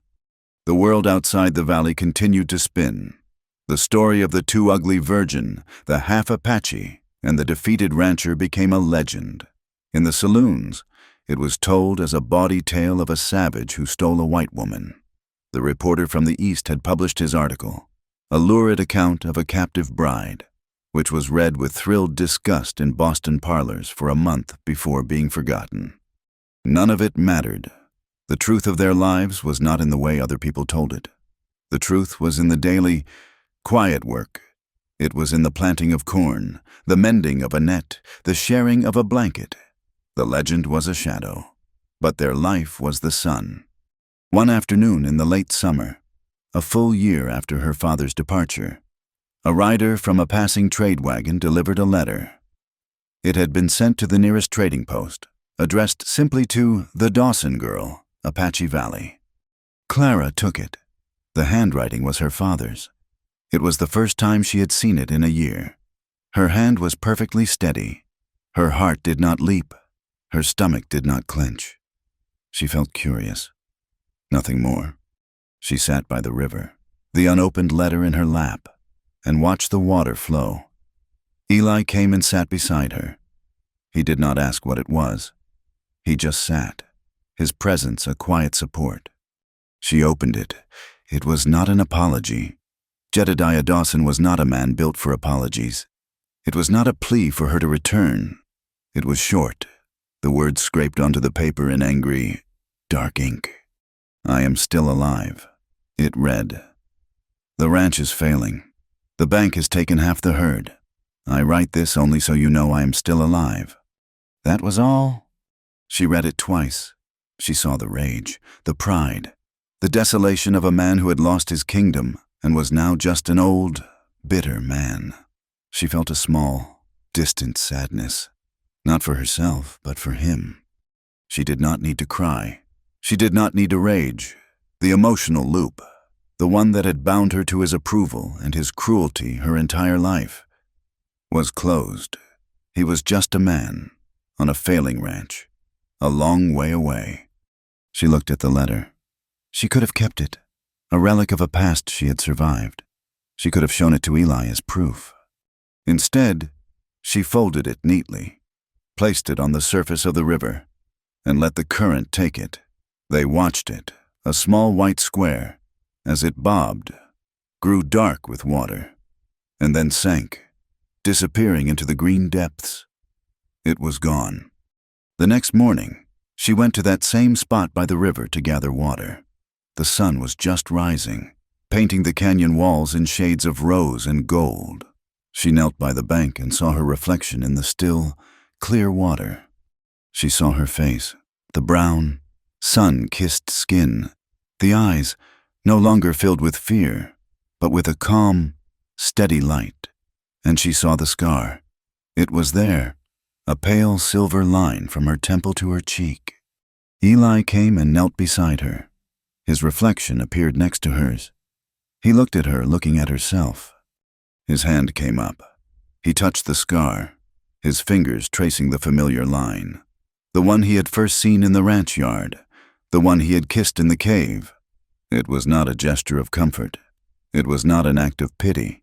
The world outside the valley continued to spin. The story of the two ugly virgin, the Half-Apache, and the defeated rancher became a legend. In the saloons, it was told as a bawdy tale of a savage who stole a white woman. The reporter from the East had published his article, a lurid account of a captive bride, which was read with thrilled disgust in Boston parlors for a month before being forgotten. None of it mattered. The truth of their lives was not in the way other people told it. The truth was in the daily, quiet work. It was in the planting of corn, the mending of a net, the sharing of a blanket. The legend was a shadow, but their life was the sun. One afternoon in the late summer, a full year after her father's departure, a rider from a passing trade wagon delivered a letter. It had been sent to the nearest trading post, addressed simply to the Dawson girl, Apache Valley. Clara took it. The handwriting was her father's. It was the first time she had seen it in a year. Her hand was perfectly steady. Her heart did not leap. Her stomach did not clench. She felt curious. Nothing more. She sat by the river, the unopened letter in her lap, and watched the water flow. Eli came and sat beside her. He did not ask what it was. He just sat, his presence a quiet support. She opened it. It was not an apology. Jedediah Dawson was not a man built for apologies. It was not a plea for her to return. It was short, the words scraped onto the paper in angry, dark ink. I am still alive. It read, The ranch is failing. The bank has taken half the herd. I write this only so you know I am still alive. That was all. She read it twice. She saw the rage, the pride, the desolation of a man who had lost his kingdom and was now just an old, bitter man. She felt a small, distant sadness, not for herself, but for him. She did not need to cry. She did not need to rage. The emotional loop, the one that had bound her to his approval and his cruelty her entire life, was closed. He was just a man on a failing ranch, a long way away. She looked at the letter. She could have kept it, a relic of a past she had survived. She could have shown it to Eli as proof. Instead, she folded it neatly, placed it on the surface of the river, and let the current take it. They watched it, a small white square, as it bobbed, grew dark with water, and then sank, disappearing into the green depths. It was gone. The next morning, she went to that same spot by the river to gather water. The sun was just rising, painting the canyon walls in shades of rose and gold. She knelt by the bank and saw her reflection in the still, clear water. She saw her face, the brown, sun-kissed skin, the eyes no longer filled with fear, but with a calm, steady light. And she saw the scar. It was there, a pale silver line from her temple to her cheek. Eli came and knelt beside her. His reflection appeared next to hers. He looked at her, looking at herself. His hand came up. He touched the scar, his fingers tracing the familiar line, the one he had first seen in the ranch yard, the one he had kissed in the cave. It was not a gesture of comfort. It was not an act of pity.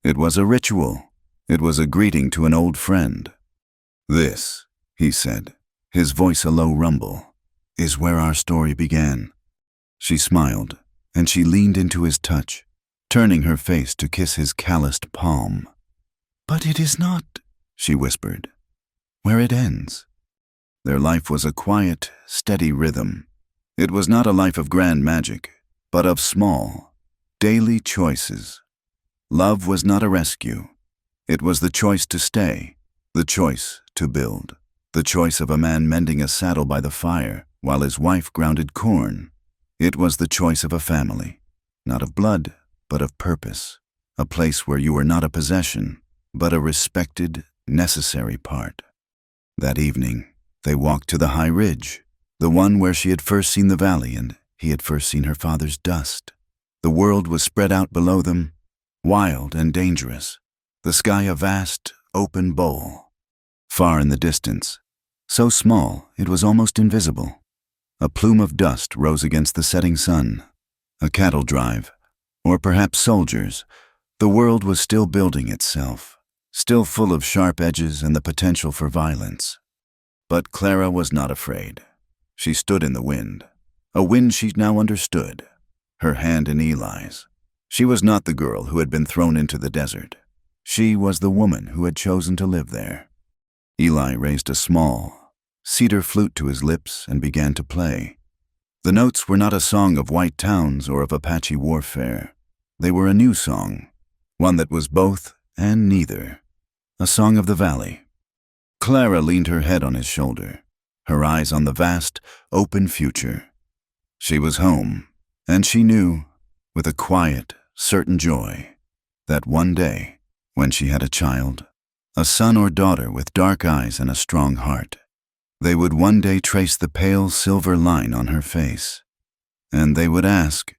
It was a ritual. It was a greeting to an old friend. "This," he said, his voice a low rumble, "is where our story began." She smiled, and she leaned into his touch, turning her face to kiss his calloused palm. "But it is not," she whispered, "where it ends." Their life was a quiet, steady rhythm. It was not a life of grand magic, but of small, daily choices. Love was not a rescue. It was the choice to stay, the choice to build, the choice of a man mending a saddle by the fire while his wife grounded corn. It was the choice of a family, not of blood, but of purpose, a place where you were not a possession, but a respected, necessary part. That evening, they walked to the high ridge, the one where she had first seen the valley and he had first seen her father's dust. The world was spread out below them, wild and dangerous, the sky a vast, open bowl. Far in the distance, so small it was almost invisible, a plume of dust rose against the setting sun. A cattle drive, or perhaps soldiers. The world was still building itself, still full of sharp edges and the potential for violence. But Clara was not afraid. She stood in the wind, a wind she now understood, her hand in Eli's. She was not the girl who had been thrown into the desert. She was the woman who had chosen to live there. Eli raised a small, cedar flute to his lips and began to play. The notes were not a song of white towns or of Apache warfare. They were a new song, one that was both and neither, a song of the valley. Clara leaned her head on his shoulder, her eyes on the vast, open future. She was home, and she knew, with a quiet, certain joy, that one day, when she had a child, a son or daughter with dark eyes and a strong heart, they would one day trace the pale silver line on her face, and they would ask,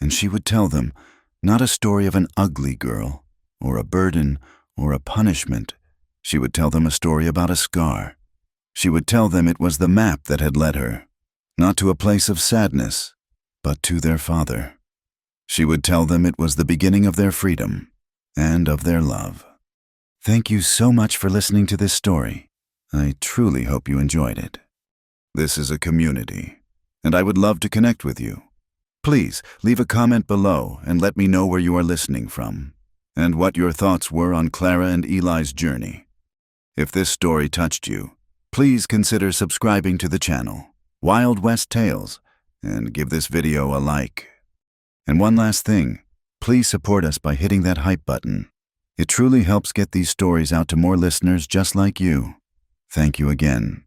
and she would tell them, not a story of an ugly girl, or a burden, or a punishment. She would tell them a story about a scar. She would tell them it was the map that had led her, not to a place of sadness, but to their father. She would tell them it was the beginning of their freedom, and of their love. Thank you so much for listening to this story. I truly hope you enjoyed it. This is a community, and I would love to connect with you. Please leave a comment below and let me know where you are listening from, and what your thoughts were on Clara and Eli's journey. If this story touched you, please consider subscribing to the channel, Wild West Tales, and give this video a like. And one last thing, please support us by hitting that hype button. It truly helps get these stories out to more listeners just like you. Thank you again.